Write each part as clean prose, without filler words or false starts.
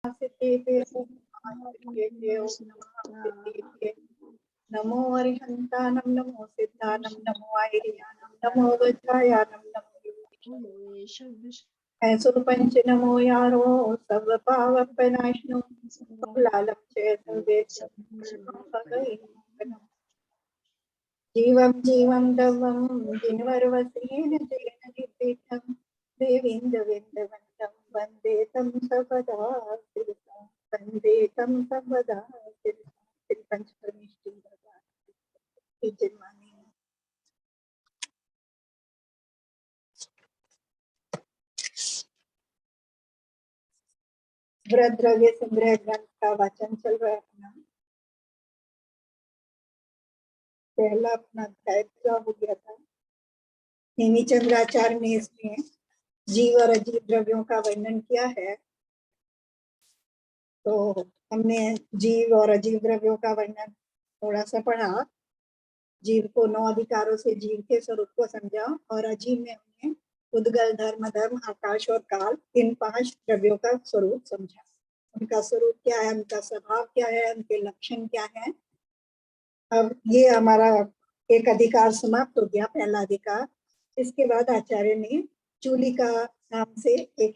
नमो अरिहंतानं नमो सिद्धानं नमो आयर्यानं नमो वज्रायानं नमो ऐसो पंच नमो यारो सब पाव विनाशनो लालम जीवं जीवं दवं जिनवरवसेन जयन नित्यं देवीन्द्रविन्दवन्दं वन्दे तं सर्वदा वन्दे तं सर्वदा पंचपरमेष्टि जन्माने व्रत द्रव्य संग्रह ग्रंथ का वाचन चल रहा है अपना। पहला अपना अध्याय पूरा हो गया था। नेमिचंद्राचार्य ने इसमें जीव और अजीव द्रव्यों का वर्णन किया है। तो हमने जीव और अजीव द्रव्यों का वर्णन थोड़ा सा पढ़ा। जीव को 9 अधिकारों से जीव के स्वरूप को समझा और अजीव में हमने उद्गल, धर्म, धर्म, आकाश और काल, इन 5 द्रव्यों का स्वरूप समझा। उनका स्वरूप क्या है, उनका स्वभाव क्या है, उनके लक्षण क्या है। अब ये हमारा एक अधिकार समाप्त हो गया, पहला अधिकार। इसके बाद आचार्य ने चूली का नाम से एक,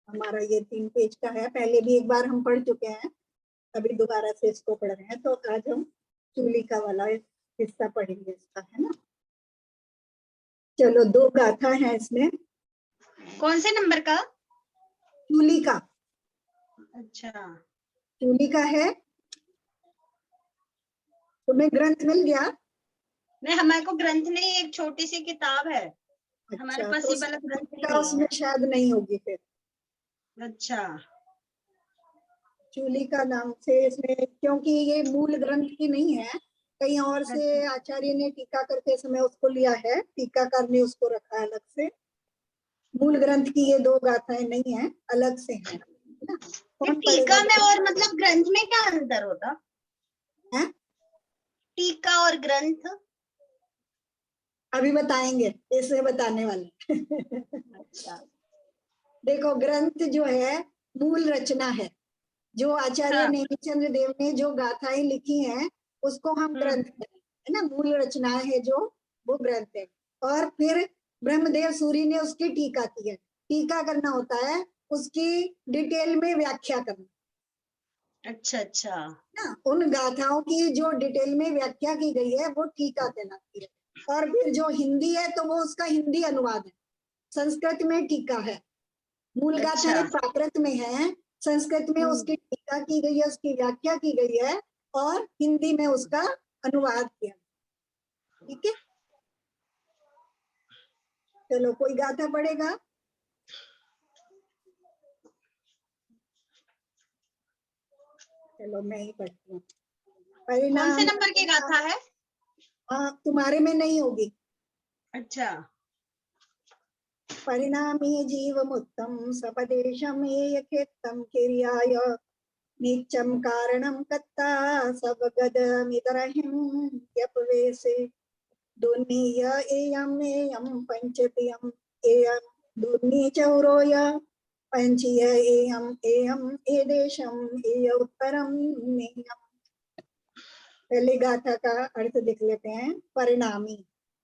हमारा ये 3 पेज का है, पहले भी एक बार हम पढ़ चुके हैं, अभी दोबारा से इसको पढ़ रहे हैं। तो आज हम चूली का वाला हिस्सा पढ़ेंगे इसका, है ना। चलो 2 गाथा है इसमें। कौन से नंबर का? चूली का। अच्छा, चूली का है। तुम्हें ग्रंथ मिल गया? नहीं, हमारे को ग्रंथ नहीं, एक छोटी सी किताब है। अच्छा, हमारे पास तो ये वाला ग्रंथ नहीं उसमें है। शायद नहीं होगी फिर। अच्छा, चूली का नाम से इसमें, क्योंकि ये मूल ग्रंथ की नहीं है, कहीं और से आचार्य ने टीका करते समय उसको लिया है, टीकाकार ने उसको रखा है अलग से। मूल ग्रंथ की ये 2 गाथाएं नहीं है, अलग से है ना। कौन टीका में और मतलब ग्रंथ में क्या अंतर होता है? टीका और ग्रंथ अभी बताएंगे, इसमें बताने वाले। अच्छा, देखो, ग्रंथ जो है मूल रचना है, जो आचार्य नेमिचंद्र देव ने जो गाथाएं लिखी हैं उसको हम ग्रंथ कहते हैं, है ना। मूल रचनाएं है जो, वो ग्रंथ है। और फिर ब्रह्मदेव सूरी ने उसकी टीका की है। टीका करना होता है उसकी डिटेल में व्याख्या करना। अच्छा अच्छा, ना, उन गाथाओं की जो डिटेल में व्याख्या की गई है वो टीका कहलाती है। और फिर जो हिंदी है तो वो उसका हिंदी अनुवाद है। संस्कृत में टीका है, मूल गाथाएं प्राकृत में है, संस्कृत में उसकी टीका की गई है, उसकी व्याख्या की गई है, और हिंदी में उसका अनुवाद किया। ठीक है, चलो कोई गाथा पढ़ेगा? चलो मैं ही पढ़ती हूँ। कौन से नंबर की गाथा है? तुम्हारे में नहीं होगी। अच्छा, परिणामी जीवमुत्तम सपदेशम येयखेत्तम किर्याय नित्यं कारणं कत्ता सवगदमितरहिं यपवेसे दुर्नीय एयं एयं पंचतियं एयं दुर्नी चौरोय पंचीय एयं एयं एदेशं एय उत्तरं नेयं। पहले गाथा का अर्थ देख लेते हैं। परिणामी,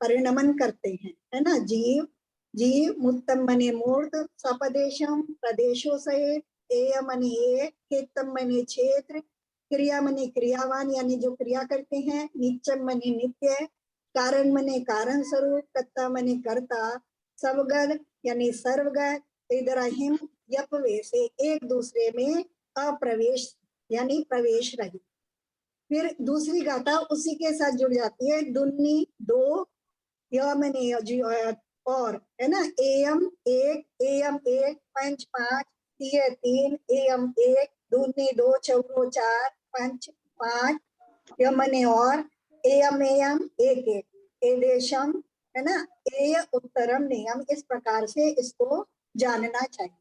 परिणमन करते हैं, है ना। जीव, जीव मुत्तम मने मूर्त, सपदेशम प्रदेशों से, एय मने एक, खेतम मने क्षेत्र, क्रिया मने क्रियावान यानी जो क्रिया करते हैं, नित्यम मने नित्य, कारण मने कारण स्वरूप, कर्ता मने कर्ता, सबगद यानी सर्वगत, इदरहिम यपवे से एक दूसरे में अप्रवेश यानी प्रवेश रहित। फिर दूसरी गाथा उसी के साथ जुड़ जाती है। दुन्नी 2, यमने और, है ना। एयम 1, एयम 1, पंच 5, तीय 3, एयम 1, दुन्नी 2, चौरो 4, पंच 5, यमने और, एयम एयम 1 1, एदेशम, है ना। एय उत्तरम नियम। इस प्रकार से इसको जानना चाहिए।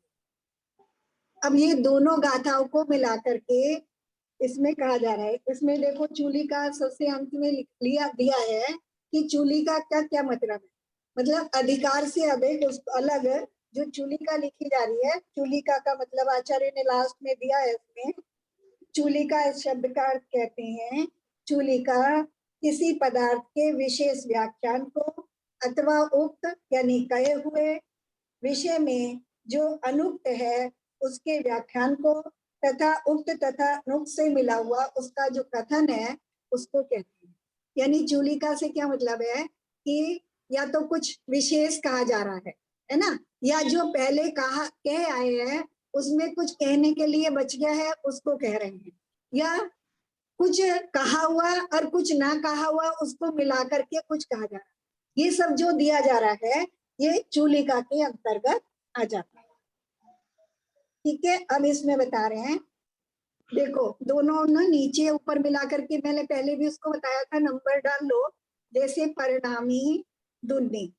अब ये दोनों गाथाओं को मिलाकर के इसमें कहा जा रहा है। इसमें देखो, चूली का सबसे अंत में लिया दिया है कि चूली का क्या क्या मतलब है। मतलब अधिकार से अधिक अलग जो चूलिका लिखी जा रही है, चूलिका का मतलब आचार्य ने लास्ट में दिया है इसमें। चूलिका इस शब्द का अर्थ कहते हैं, चूलिका किसी पदार्थ के विशेष व्याख्यान को अथवा उक्त यानी कहे हुए विषय में जो अनुक्त है उसके व्याख्यान को तथा उक्त तथा अनुक्त से मिला हुआ उसका जो कथन है उसको कहते हैं। यानी चूलिका से क्या मतलब है कि या तो कुछ विशेष कहा जा रहा है ना, या जो पहले कहा कह आए हैं उसमें कुछ कहने के लिए बच गया है उसको कह रहे हैं, या कुछ कहा हुआ और कुछ ना कहा हुआ उसको मिला करके कुछ कहा जा रहा है। ये सब जो दिया जा रहा है ये चूलिका के अंतर्गत आ जाता है। ठीक है, अब इसमें बता रहे हैं, देखो दोनों ना नीचे ऊपर मिला करके, मैंने पहले भी उसको बताया था, नंबर डाल लो। जैसे परिणामी दुन्नी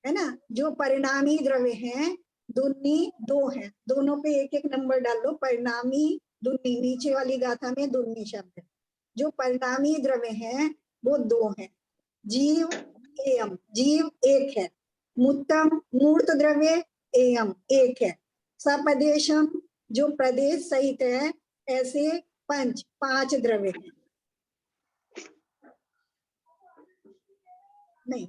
है ना, जो परिणामी द्रव्य हैं दुन्नी दो हैं, दोनों पे एक एक नंबर डाल लो। परिणामी दुन्नी, नीचे वाली गाथा में दुन्नी शब्द है। जो परिणामी द्रव्य हैं वो दो हैं। जीव एयम, जीव एक है। मूर्तम, मूर्त द्रव्य एयम एक है। सपदेशम, जो प्रदेश सहित है, ऐसे पंच, पांच द्रव्य हैं। नहीं,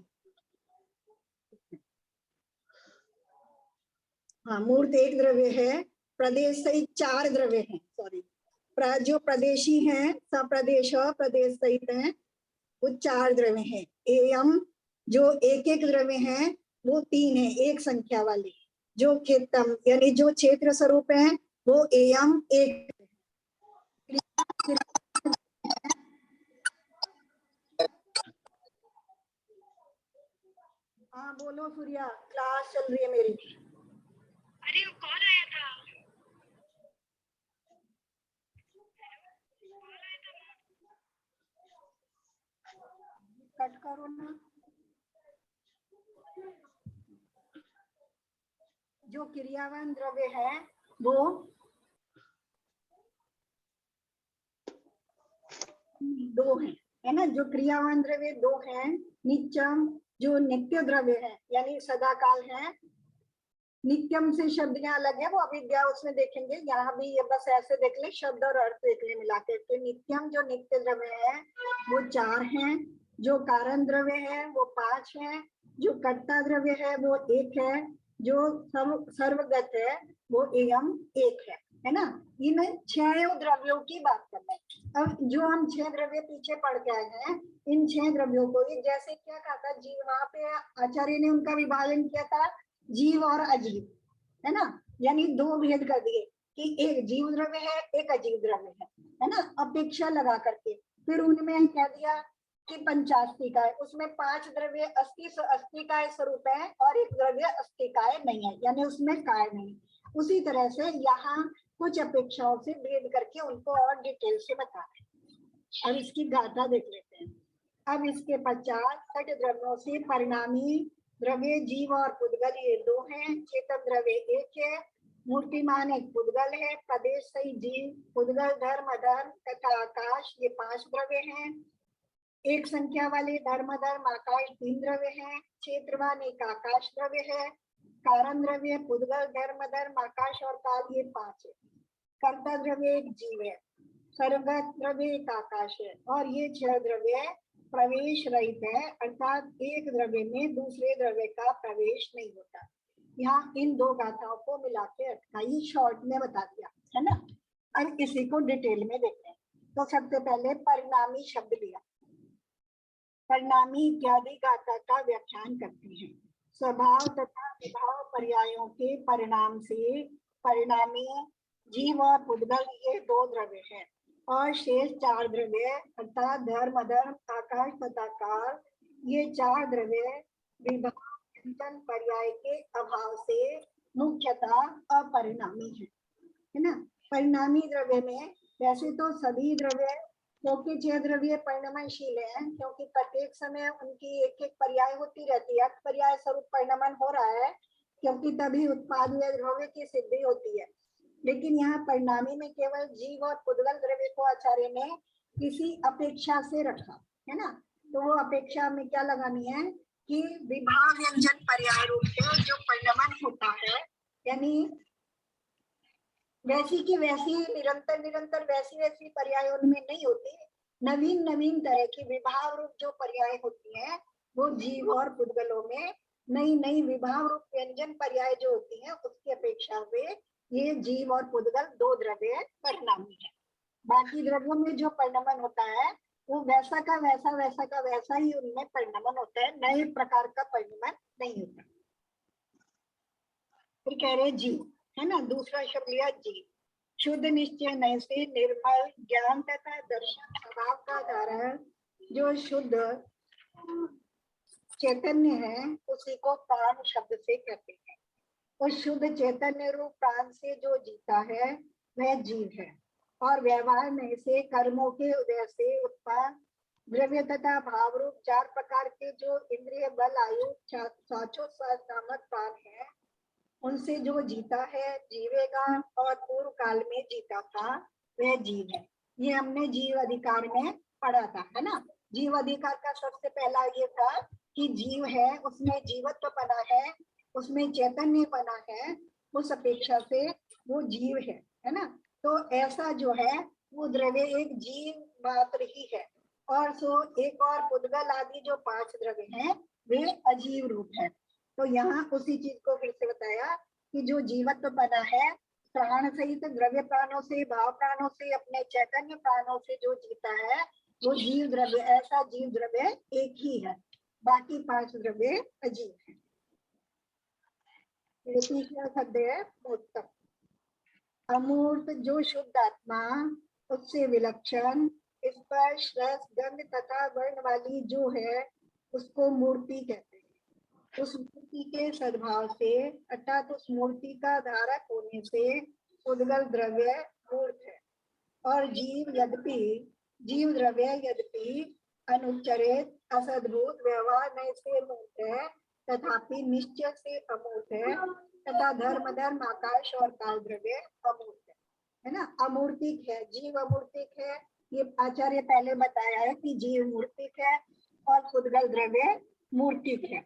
हाँ, मूर्त एक द्रव्य है, प्रदेश सहित चार द्रव्य हैं। सॉरी, जो प्रदेशी हैं, सप्रदेश प्रदेश सहित हैं, वो चार द्रव्य हैं। एयम, जो एक एक द्रव्य हैं, वो तीन है, एक संख्या वाले। जो खेतम यानी जो क्षेत्र स्वरूप है वो एयम एक। हाँ बोलो सूर्या, क्लास चल रही है मेरी। अरे कौन आया था? कट करो ना। जो क्रियावान द्रव्य है वो दो है ना, जो क्रियावान द्रव्य दो हैं। नित्यम, जो नित्य द्रव्य है यानी सदाकाल है। नित्यम से शब्द यहाँ अलग है, वो अविद्या उसमें देखेंगे, यहाँ भी ये बस ऐसे देख ले, शब्द और अर्थ देख ले मिला के। नित्यम जो नित्य द्रव्य है वो चार हैं। जो कारण द्रव्य है वो पांच है। जो कर्ता द्रव्य है वो एक है। जो सर्वगत है वो एयम एक है ना। इन छह द्रव्यों की बात कर रहे हैं। अब जो हम छह द्रव्य पीछे पढ़ के आए हैं, इन छह द्रव्यों को, ये जैसे क्या कहा था जी, वहां पे आचार्य ने उनका विभाजन किया था जीव और अजीव, है ना। यानी दो भेद कर दिए कि एक जीव द्रव्य है, एक अजीव द्रव्य है ना, अपेक्षा लगा करके। फिर उनमें कह दिया कि पंचास्तिकाय, उसमें पांच द्रव्य अस्तिकाय स्वरूप है और एक द्रव्य अस्तिकाय नहीं है, यानी उसमें काय नहीं। उसी तरह से यहाँ कुछ अपेक्षाओं से भेद करके उनको और डिटेल से बता रहे। अब इसकी गाथा देख लेते हैं। अब इसके पश्चात छठ द्रव्यों से परिणामी द्रव्य जीव और पुद्गल ये दो हैं। चेतन द्रव्य एक है। मूर्तिमान एक पुद्गल है। प्रदेश सही जीव, पुद्गल, धर्म, धर्म तथा आकाश ये पांच द्रव्य हैं। एक संख्या वाले धर्म, धर्म, आकाश तीन द्रव्य हैं। क्षेत्रवान एक आकाश द्रव्य है। कारण द्रव्य पुद्गल, धर्म, धर्म, आकाश और काल ये पांच है। कर्ता द्रव्य एक जीव है। सर्वगत द्रव्य एक आकाश है। और ये छह द्रव्य प्रवेश रहित है, अर्थात एक द्रव्य में दूसरे द्रव्य का प्रवेश नहीं होता। यहाँ इन दो गाथाओं को मिला के अट्ठाई शॉर्ट में बता दिया है ना। अब इसी को डिटेल में देखते हैं। तो सबसे पहले परिणामी शब्द लिया। परिणामी इत्यादि गाथा का व्याख्यान करते हैं। स्वभाव तथा विभाव पर्यायों के परिणाम से परिणामी जीव और पुद्गल ये दो द्रव्य हैं और शेष चार द्रव्य अर्थात धर्म, धर्म, आकाश तथा काल ये चार द्रव्य विभाव चिंतन पर्याय के अभाव से मुख्यतः अपरिणामी है ना। परिणामी द्रव्य में वैसे तो सभी द्रव्य, क्योंकि छह द्रव्य परिणमनशील है, क्योंकि प्रत्येक समय उनकी एक एक पर्याय होती रहती है, पर्याय स्वरूप परिणमन हो रहा है, क्योंकि तभी उत्पाद या द्रव्य की सिद्धि होती है। लेकिन यहाँ परिणामी में केवल जीव और पुद्गल द्रव्य को आचार्य ने किसी अपेक्षा से रखा है ना। तो वो अपेक्षा में क्या लगानी है कि विभा व्यंजन पर्याय रूप से जो परिणमन होता है, यानी वैसी की वैसी निरंतर निरंतर वैसी वैसी पर्याय उनमें नहीं होती, नवीन नवीन तरह की विभाव रूप जो पर्याय होती है वो जीव और पुद्गलों में नई नई विभाव रूप व्यंजन पर्याय जो होती है उसकी अपेक्षा से ये जीव और पुद्गल दो द्रव्य परिणामी है। बाकी द्रव्यों में जो परिणमन होता है वो वैसा का वैसा वैसा का वैसा ही उनमें परिणमन होता है, नए प्रकार का परिणमन नहीं होता। फिर कह रहे जीव है ना, दूसरा शब्द लिया जीव। शुद्ध निश्चय नय से निर्मल ज्ञान तथा दर्शन स्वभाव का धारण जो शुद्ध चैतन्य है उसी को प्राण शब्द से कहते हैं। उस शुद्ध चैतन्य रूप प्राण से जो जीता है वह जीव है। और व्यवहार में से कर्मों के उदय से उत्पाद द्रव्य तथा भाव रूप चार प्रकार के जो इंद्रिय बल आयु साचो नामक प्राण है उनसे जो जीता है जीवेगा और पूर्व काल में जीता था वह जीव है। ये हमने जीव अधिकार में पढ़ा था, है ना। जीव अधिकार का सबसे पहला ये था कि जीव है उसमें जीवत्व बना है, उसमें चैतन्य बना है, उस अपेक्षा से वो जीव है ना। तो ऐसा जो है वो द्रव्य एक जीव मात्र ही है। और सो एक और पुद्गल आदि जो पांच द्रव्य हैं वे अजीव रूप है। तो यहाँ उसी चीज को फिर से बताया कि जो जीवत्व बना है प्राण सहित द्रव्य प्राणों से भाव प्राणों से अपने चैतन्य प्राणों से जो जीता है वो जीव द्रव्य, ऐसा जीव द्रव्य एक ही है, बाकी पांच द्रव्य अजीब है। तीसरा शब्द है मूर्त। अमूर्त जो शुद्ध आत्मा उससे विलक्षण स्पर्श रस गंध तथा वर्ण वाली जो है उसको मूर्ति कहते हैं। उस मूर्ति के सद्भाव से अर्थात उस मूर्ति का धारक होने से उद्गल द्रव्य मूर्त है। और जीव द्रव्य यद्यपि अनुच्चरित असद्भूत व्यवहार में से मूर्त है तथापि निश्चय से अमूर्त है तथा धर्म आकाश और काल द्रव्य अमूर्त है ना। अमूर्तिक है, जीव अमूर्तिक है, ये आचार्य पहले बताया है कि जीव मूर्तिक है और पुद्गल द्रव्य मूर्तिक है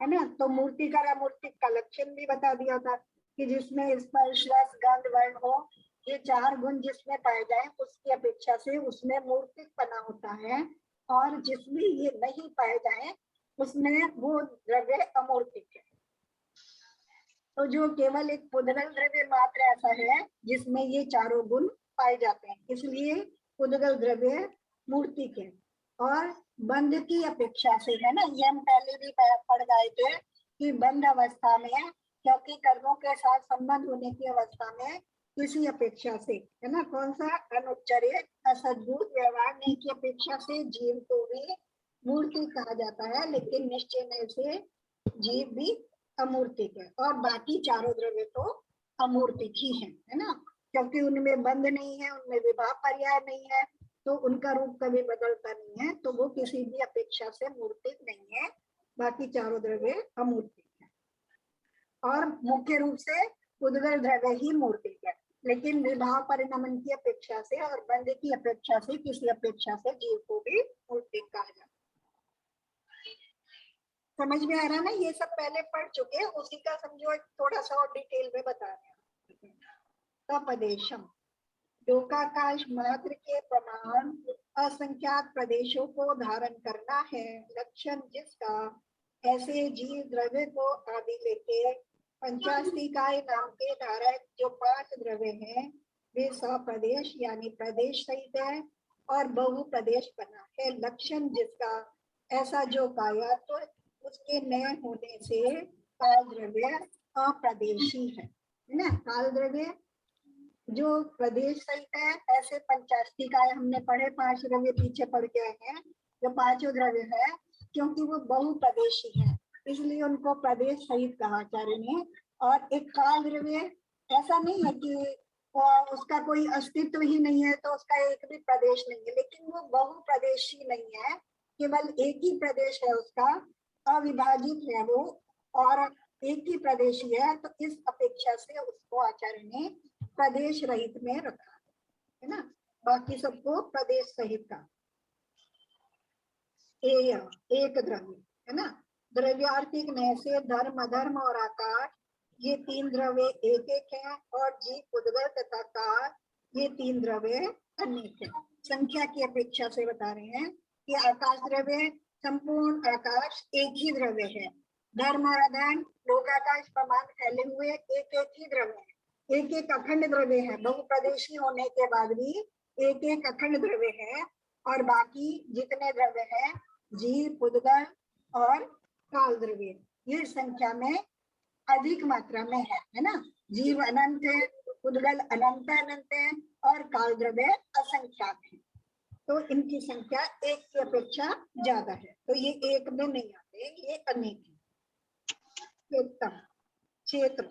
ना। तो मूर्तिक और अमूर्तिक का लक्षण भी बता दिया था कि जिसमें स्पर्श रस गंध वर्ण हो, ये चार गुण जिसमें पाए जाए उसकी अपेक्षा से उसमें मूर्तिक बना होता है, और जिसमें ये नहीं पाए जाए उसमें वो द्रव्य अमूर्तिक है। तो जो केवल एक पुद्गल द्रव्य मात्र ऐसा है जिसमें ये चारों गुण पाए जाते हैं, इसलिए पुद्गल द्रव्य मूर्तिक है। और बंध की अपेक्षा से, है ना, ये हम पहले भी पढ़ गए थे कि बंध अवस्था में, क्योंकि कर्मों के साथ संबंध होने की अवस्था में किसी अपेक्षा से, है ना, कौन सा अनुच्चरित असद्भूत व्यवहार नहीं की अपेक्षा से जीव को भी मूर्ति कहा जाता है, लेकिन निश्चय से जीव भी अमूर्तिक है। और बाकी चारों द्रव्य तो अमूर्तिक ही है ना, क्योंकि उनमें बंध नहीं है, उनमें विभाव पर्याय नहीं है, तो उनका रूप कभी बदलता नहीं है, तो वो किसी भी अपेक्षा से मूर्तिक नहीं है। बाकी चारों द्रव्य अमूर्तिक है और मुख्य रूप से पुद्गल द्रव्य ही मूर्तिक है, लेकिन विभाव परिणमन की अपेक्षा से और बंध की अपेक्षा से किसी अपेक्षा से जीव को भी मूर्तिक कहा जाता है। समझ में आ रहा ना, ये सब पहले पढ़ चुके हैं, उसी का समझो थोड़ा सा और डिटेल में बता रहे हैं। तपदेशम लोकाकाश मात्र के प्रमाण असंख्यात प्रदेशों को धारण करना है, लक्षण जिसका ऐसे जीव द्रव्य को आदि लेके पंचास्तिकाय नाम के धारक जो पांच द्रव्य हैं वे स्वप्रदेश यानी प्रदेश सहित है और बहु प्रदेश बना है, लक्षण जिसका ऐसा जो काया तो उसके नए होने से काल द्रव्य अप्रदेशी है ना। काल द्रव्य जो प्रदेश सहित है, ऐसे पंचास्तिकाय हमने पढ़े, पांच द्रव्य पीछे पढ़ के आए हैं, जो पांचों द्रव्य है क्योंकि वो बहुप्रदेशी है इसलिए उनको प्रदेश सहित कहा आचार्य ने। और एक काल द्रव्य ऐसा नहीं है कि उसका कोई अस्तित्व ही नहीं है तो उसका एक भी प्रदेश नहीं है, लेकिन वो बहुप्रदेशी नहीं है, केवल एक ही प्रदेश है उसका, अविभाजित है वो और एक ही प्रदेशी है, तो इस अपेक्षा से उसको आचार्य ने प्रदेश रहित में रखा है ना, बाकी सबको प्रदेश सहित का एक द्रव्य है ना। द्रव्यार्थिक नय से धर्म, अधर्म और आकाश, ये तीन द्रव्य एक एक हैं, और जीव, उद्गल तथा काल, ये तीन द्रव्य अनेक हैं। संख्या की अपेक्षा से बता रहे हैं कि आकाश द्रव्य, संपूर्ण आकाश एक ही द्रव्य है। धर्म और अधर्म, लोकाकाश प्रमाण फैले हुए एक एक ही द्रव्य है, एक एक अखंड द्रव्य है। बहुप्रदेशी होने के बाद भी एक एक अखंड द्रव्य है, और बाकी जितने द्रव्य हैं जीव, उद्गल और काल द्रव्य, ये संख्या में अधिक मात्रा में है ना। जीव अनंत है, उद्गल अनंत अनंत है, और काल द्रव्य असंख्यात है। तो इनकी संख्या एक की अपेक्षा ज्यादा है, तो ये एक में नहीं आते, ये अनेक है। क्षेत्र,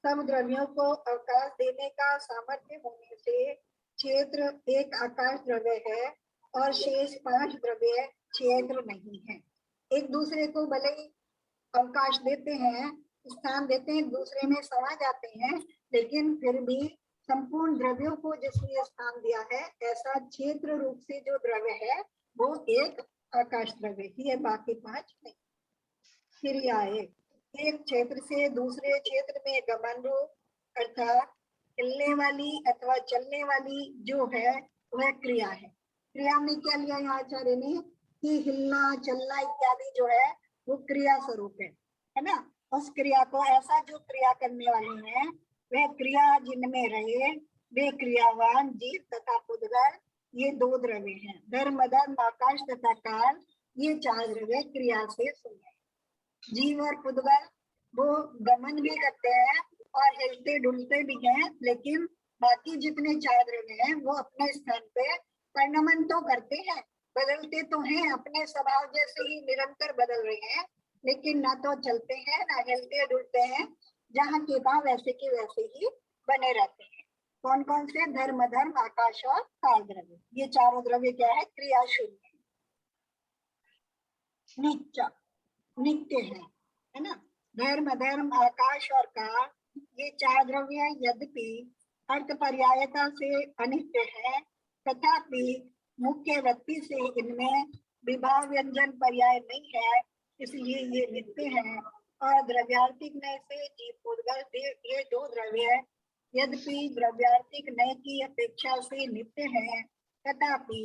सब द्रव्यों को आकाश देने का सामर्थ्य होने से क्षेत्र एक आकाश द्रव्य है, और शेष 5 द्रव्य क्षेत्र नहीं है। एक दूसरे को भले ही अवकाश देते हैं, स्थान देते हैं, दूसरे में समा जाते हैं, लेकिन फिर भी संपूर्ण द्रव्यों को जिसने स्थान दिया है, ऐसा क्षेत्र रूप से जो द्रव्य है वो एक आकाश द्रव्य ही है, बाकी 5 नहीं। क्रियाएं, एक क्षेत्र से दूसरे क्षेत्र में गमन रूप, अर्थात हिलने वाली अथवा चलने वाली जो है वह क्रिया है। क्रिया में क्या लिया यहाँ आचार्य ने कि हिलना, चलना इत्यादि जो है वो क्रिया स्वरूप है ना। उस क्रिया को, ऐसा जो क्रिया करने वाले हैं वह क्रिया जिनमें रहे, वे क्रियावान जीव तथा उद्गल, ये 2 द्रव्य हैं। धर्म, अधर्म, आकाश तथा काल, ये 4 द्रव्य क्रिया से सुने। जीव और उद्गल वो गमन भी करते हैं और हिलते डुलते भी हैं, लेकिन बाकी जितने 4 द्रव्य हैं वो अपने स्थान पे परिणमन तो करते हैं, बदलते तो हैं, अपने स्वभाव जैसे ही निरंतर बदल रहे हैं, लेकिन ना तो चलते हैं ना हिलते डुलते हैं, जहाँ के तहाँ वैसे के वैसे ही बने रहते हैं। कौन कौन से? धर्म, अधर्म, आकाश और काल द्रव्य, ये चारों द्रव्य क्या है? क्रिया शून्य, नित्य है ना। धर्म, अधर्म, आकाश और काल, ये 4 द्रव्य यद्यपि अर्थ पर्यायता से अनित्य है, तथापि मुख्य वृत्ति से इनमें विभाव व्यंजन पर्याय नहीं है, इसलिए ये नित्य है। और द्रव्यार्थिक नय से जीव, उद्गल, ये 2 द्रव्य यद्यपि द्रव्यार्थिक नय की अपेक्षा से नित्य है, तथापि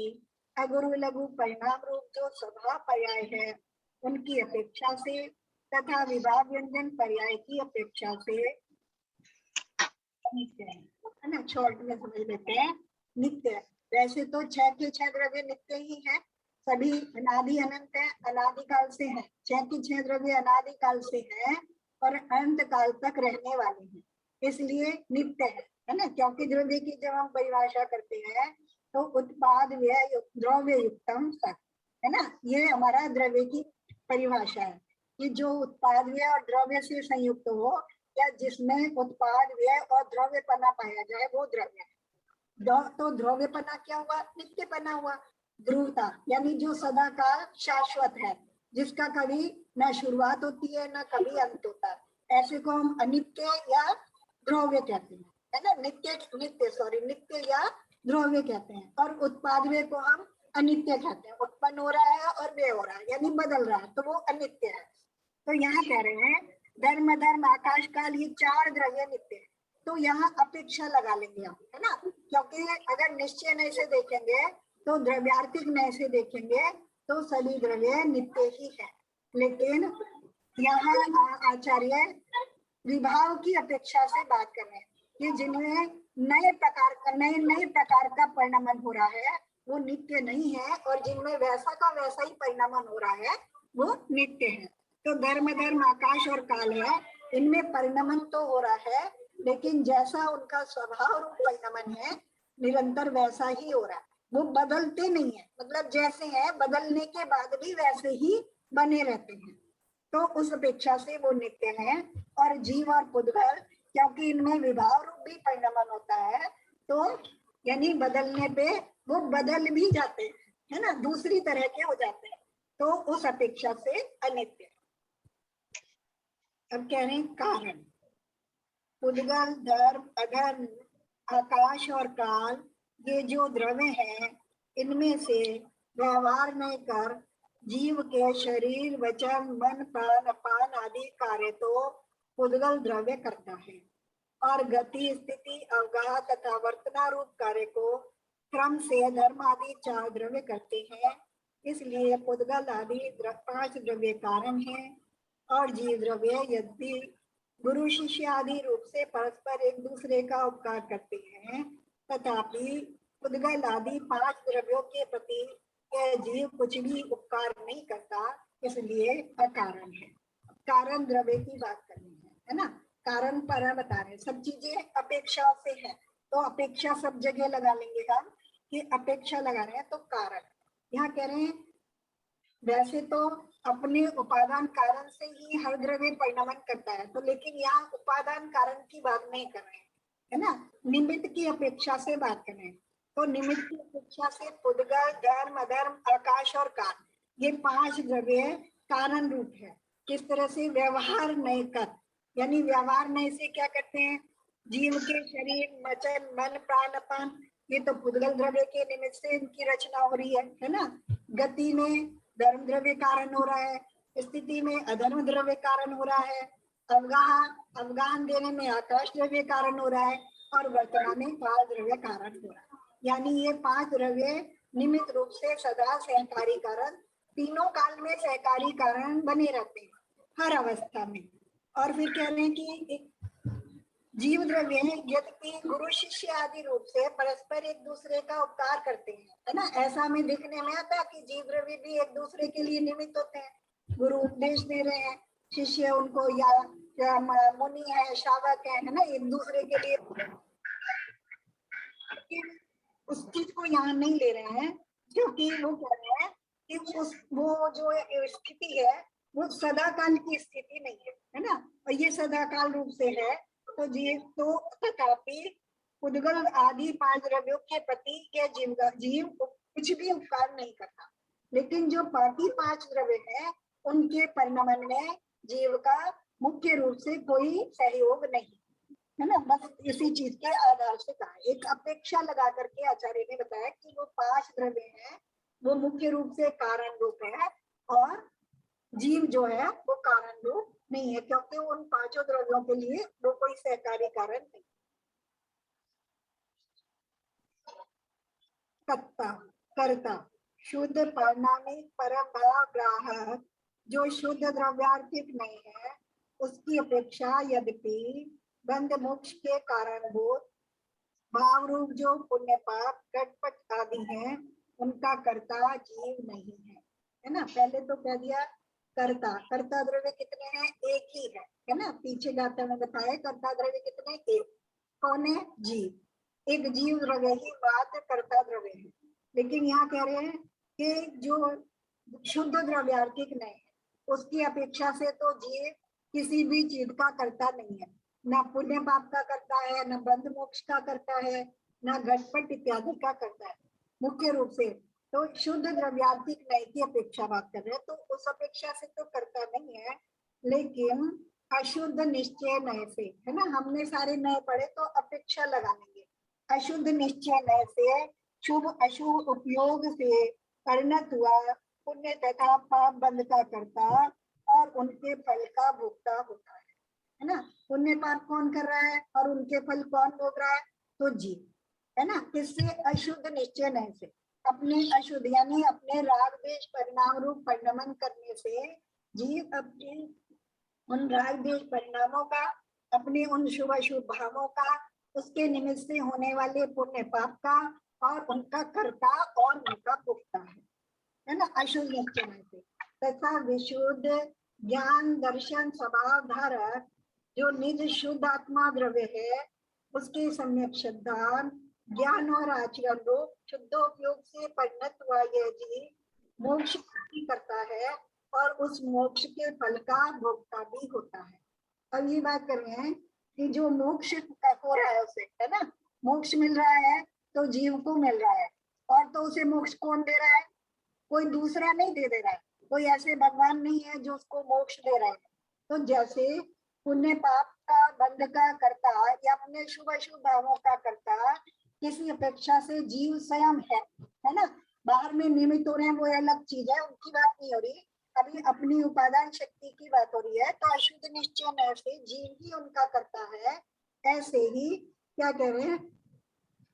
अगुरु लघु परिणाम रूप जो स्वभाव पर्याय है उनकी अपेक्षा से तथा विभाव व्यंजन पर्याय की अपेक्षा से नित्य है ना। शॉर्ट में समझ लेते हैं, नित्य। वैसे तो 6 के 6 द्रव्य नित्य ही है, सभी अनादि अनंत है, अनादिकाल से है। 6 के 6 द्रव्य अनादिकाल से है और अनंत काल तक रहने वाले हैं, इसलिए नित्य है ना। क्योंकि द्रव्य की जब हम परिभाषा करते हैं तो उत्पाद व्यय द्रव्य युक्तम सत, है ना, ये हमारा द्रव्य की परिभाषा है कि जो उत्पाद व्यय और द्रव्य से संयुक्त हो, या जिसमें उत्पाद व्यय और द्रव्यपना पाया जाए वो द्रव्य है। तो द्रव्यपना क्या हुआ? नित्यपना हुआ। ध्रुवता यानी जो सदा काल शाश्वत है, जिसका कभी न शुरुआत होती है न कभी अंत होता है, ऐसे को हम अनित्य या द्रव्य कहते हैं, है ना। नित्य या द्रव्य कहते हैं। और उत्पाद व्यय को हम अनित्य कहते हैं, उत्पन्न हो रहा है और व्यय हो रहा है यानी बदल रहा है, तो वो अनित्य है। तो यहाँ कह रहे हैं धर्म, धर्म, आकाश काल, ये 4 द्रव्य नित्य है। तो यहाँ अपेक्षा लगा लेंगे हम, है ना, क्योंकि अगर निश्चय नय से देखेंगे तो द्रव्यार्थिक नय से देखेंगे तो सभी द्रव्य नित्य ही है। लेकिन यहाँ आचार्य विभाव की अपेक्षा से बात कर रहे हैं कि जिनमें नए प्रकार का परिणमन हो रहा है वो नित्य नहीं है, और जिनमें वैसा का वैसा ही परिणमन हो रहा है वो नित्य है। तो धर्म, धर्म, आकाश और काल है, इनमें परिणमन तो हो रहा है, लेकिन जैसा उनका स्वभाव रूप परिणमन है निरंतर वैसा ही हो रहा है, वो बदलते नहीं है। मतलब जैसे है बदलने के बाद भी वैसे ही बने रहते हैं, तो उस अपेक्षा से वो नित्य है। और जीव और उद्गल, क्योंकि इनमें विभाव रूप भी परिणमन होता है, तो यानी बदलने पे वो बदल भी जाते हैं, है ना, दूसरी तरह के हो जाते हैं, तो उस अपेक्षा से अनित्य। अब कह रहे हैं कारण, उद्गल, धर्म, अधर्म, आकाश और काल, ये जो द्रव्य हैं इनमें से व्यवहार नहीं कर जीव के शरीर, वचन, मन, प्राण, अपान आदि कार्य तो पुद्गल द्रव्य करता है और गति, स्थिति, अवगाह तथा वर्तनारूप कार्य को क्रम से धर्म आदि 4 द्रव्य करते हैं। इसलिए पुद्गल आदि 5 द्रव्य कारण है और जीव द्रव्य यदि गुरु शिष्य आदि रूप से परस्पर एक दूसरे का उपकार करते हैं, तथापि पुद्गल आदि 5 द्रव्यों के प्रति यह जीव कुछ भी उपकार नहीं करता, इसलिए अकारण है। कारण द्रव्य की बात करनी है ना। कारण पर बता रहे, सब चीजें अपेक्षा से है, तो अपेक्षा सब जगह लगा लेंगे हम कि अपेक्षा लगा रहे हैं तो कारण। यहाँ कह रहे हैं वैसे तो अपने उपादान कारण से ही हर द्रव्य परिणमन करता है, तो लेकिन यहाँ उपादान कारण की बात नहीं कर रहे हैं, है ना, निमित्त की अपेक्षा से बात कर रहे हैं। तो निमित्त की अपेक्षा से पुद्गल, धर्म, अधर्म, आकाश और काल, ये 5 द्रव्य कारण रूप है। किस तरह से? व्यवहार नय कर, यानी व्यवहार नय से क्या करते हैं? जीव के शरीर, वचन, मन, प्राण, अपान, ये तो पुद्गल द्रव्य के निमित्त से इनकी रचना हो रही है ना। गति में धर्म द्रव्य कारण हो रहा है, स्थिति में अधर्म द्रव्य कारण हो रहा है, अवगाहन देने में आकाश द्रव्य कारण हो रहा है और वर्तमान में काल द्रव्य कारण हो रहा है। यानी ये 5 द्रव्य निमित्त रूप से सदा सहकारी कारण, तीनों काल में सहकारी कारण बने रहते हैं हर अवस्था में। और फिर कह रहे हैं कि जीव द्रव्य यद्यपि गुरु शिष्य आदि रूप से परस्पर एक दूसरे का उपकार करते हैं, है ना। ऐसा हमें देखने में आता है कि जीव द्रव्य भी एक दूसरे के लिए निमित्त होते हैं। गुरु उपदेश दे रहे हैं, शिष्य उनको या मुनि है, श्रावक है ना, एक दूसरे के लिए। उस चीज को यहाँ नहीं ले रहे हैं, क्योंकि वो कह रहे हैं कि वो जो स्थिति है वो सदा काल की स्थिति नहीं है ना, और ये सदा काल रूप से है। तो जीव तो तथापि पुद्गल आदि 5 द्रव्यों के प्रति के जीव कुछ भी उपकार नहीं करता, लेकिन जो बाकी 5 द्रव्य है उनके परिणमन में जीव का मुख्य रूप से कोई सहयोग नहीं, है ना। बस इसी चीज के आधार से कहा, एक अपेक्षा लगा करके आचार्य ने बताया कि वो 5 द्रव्य हैं वो मुख्य रूप से कारण रूप है और जीव जो है वो कारण रूप नहीं है, क्योंकि उन 5 द्रव्यों के लिए वो कोई सहकारी कारण नहीं। कर्ता, कर्ता शुद्ध परिणामिक परम ग्राहक जो शुद्ध द्रव्यार्थिक नहीं है, उसकी अपेक्षा यद्यपि बंध मोक्ष के कारणभूत भाव रूप जो पुण्य पाप घटपट आदि हैं उनका कर्ता जीव नहीं है ना। पहले तो कह दिया कर्ता, कर्ता द्रव्य कितने हैं? एक ही है ना। पीछे गाथा में बताया कर्ता द्रव्य कितने? एक। कौन है? जीव। एक जीव द्रव्य ही मात्र कर्ता द्रव्य है, लेकिन यहाँ कह रहे हैं कि जो शुद्ध द्रव्यार्थिक नहीं है उसकी अपेक्षा से तो जीव किसी भी चीज का कर्ता नहीं है, ना पुण्य पाप का करता है, ना बंध मोक्ष का करता है, ना घटपट इत्यादि का करता है मुख्य रूप से। तो शुद्ध द्रव्यार्थिक नय की अपेक्षा बात कर रहे हैं, तो उस अपेक्षा से तो करता नहीं है, लेकिन अशुद्ध निश्चय नय से, है ना। हमने सारे नय पढ़े तो अपेक्षा लगा लेंगे। अशुद्ध निश्चय नय से शुभ अशुभ उपयोग से परिणत हुआ पुण्य तथा पाप बंध का करता और उनके फल का भोक्ता होता है ना। पुण्य पाप कौन कर रहा है और उनके फल कौन भोग रहा है? तो जीव, है ना। किससे? अशुद्ध निश्चय नहीं से, अपने अशुद्ध यानी अपने राग द्वेष परिणाम रूप परिणमन करने से जीव अपने उन राग द्वेष परिणामों का, अपने उन शुभ अशुभ भावों का, उसके निमित्त से होने वाले पुण्य पाप का और उनका कर्ता और उनका भोक्ता है ना। अशुद्ध निश्चय से तथा विशुद्ध ज्ञान दर्शन स्वभाव धारक जो निज शुद्ध आत्मा द्रव्य है उसके सम्यक श्रद्धा ज्ञान और आचरण रूप शुद्धोपयोग से परिणत हुआ यह जीव मोक्ष प्राप्ति करता है और उस मोक्ष के फल का भोक्ता भी होता है। अब ये बात कर रहे हैं कि जो मोक्ष हो रहा है उसे, है ना, मोक्ष मिल रहा है तो जीव को मिल रहा है, और तो उसे मोक्ष कौन दे रहा है? कोई दूसरा नहीं दे रहा है, कोई ऐसे भगवान नहीं है जो उसको मोक्ष दे रहे हैं। तो जैसे पुण्य पाप का बंध का करता या अपने शुभ अशुभ भावों का करता किसी अपेक्षा से जीव स्वयं है ना। बाहर में निमित्त हो रहे हैं वो अलग चीज है, उनकी बात नहीं हो रही। अभी अपनी उपादान शक्ति की बात हो रही है। तो अशुद्ध निश्चय न से जीव ही उनका करता है। ऐसे ही क्या कह रहे हैं,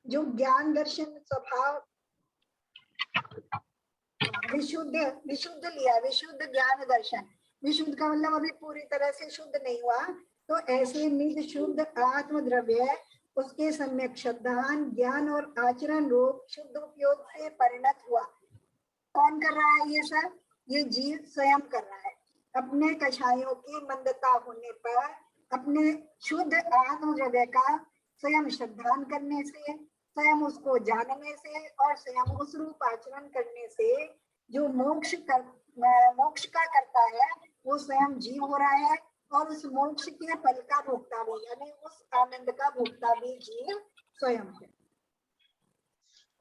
जो ज्ञान दर्शन स्वभाव विशुद्ध विशुद्ध लिया, विशुद्ध ज्ञान दर्शन, विशुद्ध का मतलब अभी पूरी तरह से शुद्ध नहीं हुआ। तो ऐसे निज शुद्ध आत्म द्रव्य उसके सम्यक श्रद्धान ज्ञान और आचरण रूप शुद्ध उपयोग से परिणत हुआ। कौन कर रहा है ये सब? ये जीव स्वयं कर रहा है। अपने कषायों की मंदता होने पर अपने शुद्ध आत्म द्रव्य का स्वयं श्रद्धान करने से, स्वयं उसको जानने से और स्वयं उस रूप आचरण करने से जो मोक्ष का करता है वो स्वयं जीव हो रहा है। और उस मोक्ष के फल का भोक्ता भी, यानी उस आनंद का भोक्ता भी जीव स्वयं है।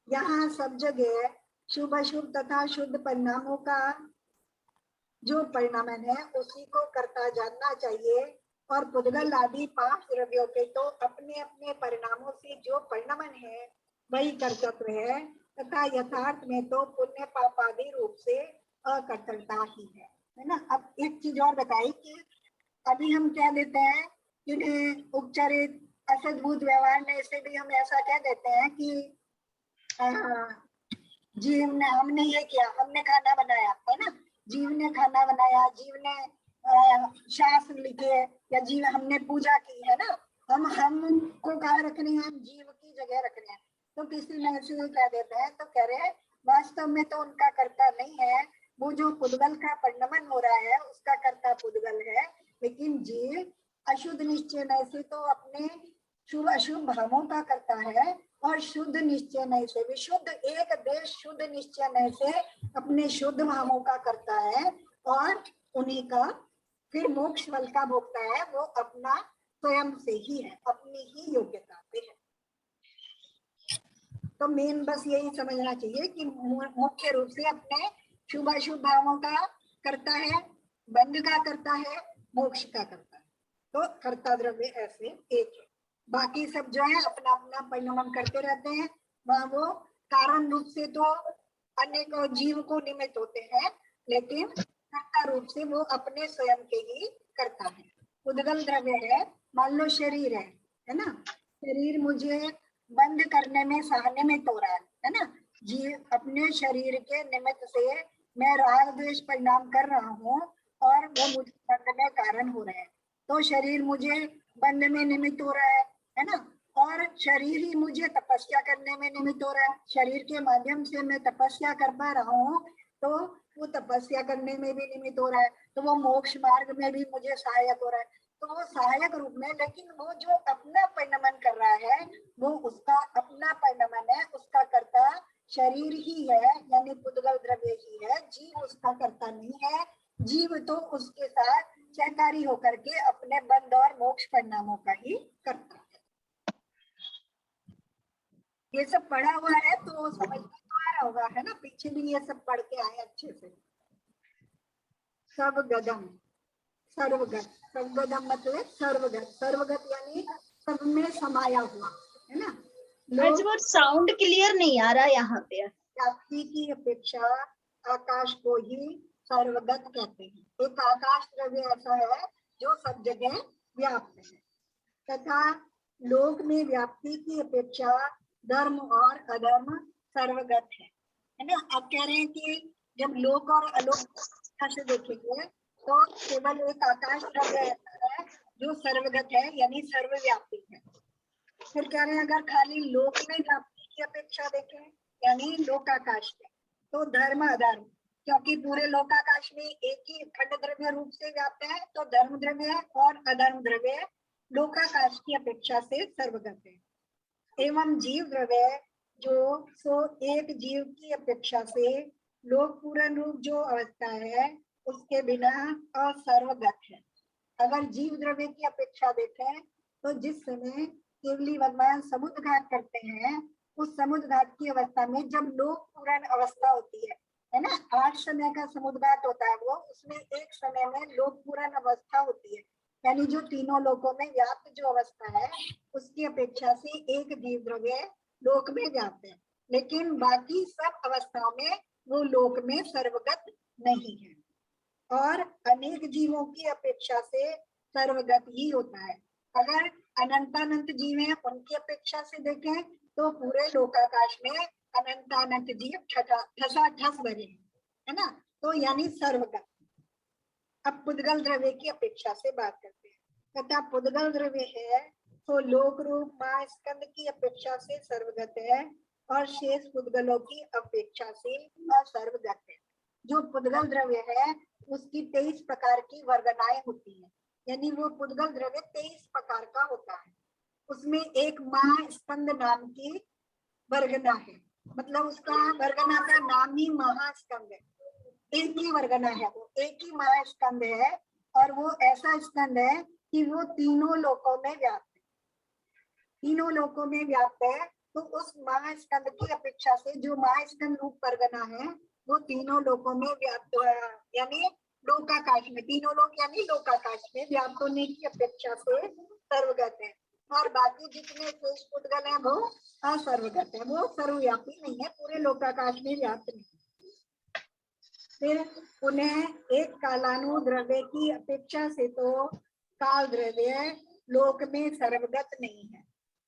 यहाँ सब जगह शुभ अशुभ तथा शुद्ध परिणामों का जो परिणामन है उसी को करता जानना चाहिए। और पुद्गल आदि 5 द्रव्यों के तो अपने अपने परिणामों से जो परिणामन है वही कर्तव्य है, तथा यथार्थ में तो पुण्य पाप आदि रूप से अकर्तव्यता ही है ना। अब एक चीज और बताई कि अभी हम कह देते हैं कि उपचारित असद्भुत व्यवहार ने से भी हम ऐसा कह देते हैं कि जीव ने, हमने ये किया, हमने खाना बनाया है ना, जीव ने खाना बनाया, जीव ने शास्त्र लिखे, या जीव हमने पूजा की है ना। हमको कहाँ रखने हैं? हम जीव की जगह रखने हैं। तो किसी ने ऐसे कह देते हैं, तो कह रहे हैं वास्तव में तो उनका कर्ता नहीं है, वो जो पुद्गल का परिणमन हो रहा है उसका कर्ता पुद्गल है। लेकिन जीव अशुद्ध निश्चय से तो अपने शुभ अशुभ भावों का करता है, और शुद्ध निश्चय से विशुद्ध एक देश शुद्ध निश्चय से अपने शुद्ध भावों का करता है, और उन्हीं का फिर मोक्ष फल का भोगता है। वो अपना स्वयं से ही है, अपनी ही योग्यता से है। तो मेन बस यही समझना चाहिए कि मुख्य रूप से अपने शुभ अशुभ भावों का करता है, बंध का करता है, मोक्ष का करता है। तो कर्ता द्रव्य ऐसे एक है। बाकी सब जो है अपना अपना परिणमन करते रहते हैं। वह वो कारण रूप से तो अनेक जीव को निमित्त होते हैं, लेकिन कर्ता रूप से वो अपने स्वयं के ही करता है। उद्गल द्रव्य है, मान लो शरीर है ना, शरीर मुझे बंद करने में सहाने में तो रहा है ना। जीव अपने शरीर के निमित्त से मैं राग द्वेष परिणाम कर रहा हूँ और वो मुझे बंद में कारण हो रहे हैं। तो शरीर मुझे बंद में निमित्त हो रहा है ना, और शरीर ही मुझे तपस्या करने में निमित्त हो रहा है। शरीर के माध्यम से मैं तपस्या कर पा रहा हूँ, तो वो तपस्या करने में भी निमित्त हो रहा है, तो वो मोक्ष मार्ग में भी मुझे सहायक हो रहा है। तो वो सहायक रूप में, लेकिन वो जो अपना परिणमन कर रहा है वो उसका अपना परिणमन है, उसका कर्ता शरीर ही है, यानी पुद्गल द्रव्य ही है, जीव उसका कर्ता नहीं है। जीव तो उसके साथ सहकारी होकर के अपने बंध और मोक्ष परिणामों का ही करता है। ये सब पढ़ा हुआ है तो समझ में तो आ रहा होगा, है ना, पीछे भी ये सब पढ़ के आए अच्छे से। सर्वगतम, सर्वगत, सर्वगतम मतलब सर्वगत, सर्वगत यानी सब में समाया हुआ, है ना। लोग साउंड क्लियर नहीं आ रहा यहाँ पे। व्याप्ति की अपेक्षा आकाश को ही सर्वगत कहते हैं। एक आकाश द्रव्य ऐसा है जो सब जगह व्याप्त है, तथा लोक में व्याप्ति की अपेक्षा धर्म और अधर्म सर्वगत है ना। आप कह रहे हैं कि जब लोक और अलोक से देखेंगे तो केवल एक आकाश द्रव्य ऐसा है जो सर्वगत है, यानी सर्वव्यापी है। फिर कह रहे हैं अगर खाली लोक में व्याप्ति की अपेक्षा देखें, यानी लोकाकाश में, तो धर्म अधर्म, क्योंकि पूरे लोकाकाश में एक ही खंड द्रव्य रूप से व्याप्त है, तो धर्म द्रव्य और अधर्म द्रव्य लोकाकाश की अपेक्षा से सर्वगत है। एवं जीव द्रव्य जो सो एक जीव की अपेक्षा से लोक पूर्ण रूप जो अवस्था है उसके बिना असर्वगत है। अगर जीव द्रव्य की अपेक्षा देखें तो जिस समय केवली भगवान समुद्र घाट करते हैं, उस समुद्र घाट की अवस्था में जब लोक पूर्ण अवस्था होती है ना, 8 समय का समुद्र घाट होता है वो, उसमें एक समय में लोक पूर्ण अवस्था होती है, यानी जो तीनों लोकों में व्याप्त जो अवस्था है उसकी अपेक्षा से एक जीव द्रव्य लोक में व्याप्त है। लेकिन बाकी सब अवस्थाओं में वो लोक में सर्वगत नहीं है, और अनेक जीवों की अपेक्षा से सर्वगत ही होता है। अगर अनंतानंत जीव हैं, उनकी अपेक्षा से देखें तो पूरे लोकाकाश में अनंतानंत जीव ठसाठस भरे हैं, है ना, तो यानी सर्वगत। अब पुद्गल द्रव्य की अपेक्षा से बात करते हैं। तथा पुद्गल द्रव्य है तो लोक रूप माँ स्कंद की अपेक्षा से सर्वगत है, और शेष पुद्गलों की अपेक्षा से असर्वगत है। जो पुद्गल द्रव्य है उसकी 23 प्रकार की वर्गनाएं होती हैं, यानी वो पुद्गल द्रव्य 23 प्रकार का होता है। उसमें एक महास्कंद नाम की वर्गना है, मतलब उसका वर्गना का नाम ही महास्कंद है। एक ही वर्गना है, वो एक ही महास्कंद है, और वो ऐसा स्कंद है कि वो तीनों लोकों में व्याप्त है, तीनों लोकों में व्याप्त है। तो उस महास्कंद की अपेक्षा से जो महास्कंद रूप परगना है वो तीनों लोकों में व्याप्त, यानी लोकाकाश में, तीनों लोक यानी लोकाकाश में व्याप्त होने की अपेक्षा से सर्वगत है। और बाकी जितने शेष पुद्गल है वो असर्वगत है, वो सर्वव्यापी नहीं है, पूरे लोकाकाश में व्याप्त नहीं। फिर उन्हें एक कालानु द्रव्य की अपेक्षा से तो काल द्रव्य लोक में सर्वगत नहीं है।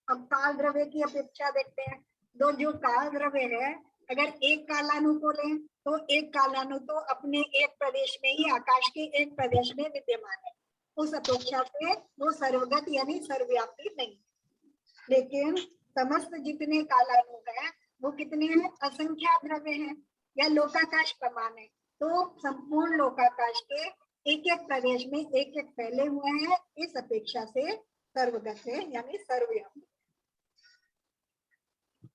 अब काल द्रव्य की अपेक्षा देखते हैं, तो जो काल द्रव्य है, अगर एक कालानु को लें तो एक कालानु तो अपने एक प्रदेश में ही, आकाश के एक प्रदेश में विद्यमान है, उस अपेक्षा से वो सर्वगत यानी सर्वव्यापी नहीं। लेकिन समस्त जितने कालानु हैं वो कितने हैं, असंख्या द्रव्य हैं, या लोकाकाश प्रमाण है, तो संपूर्ण लोकाकाश के एक एक प्रदेश में एक एक फैले हुए हैं, इस अपेक्षा से सर्वगत है यानी सर्वव्यापी।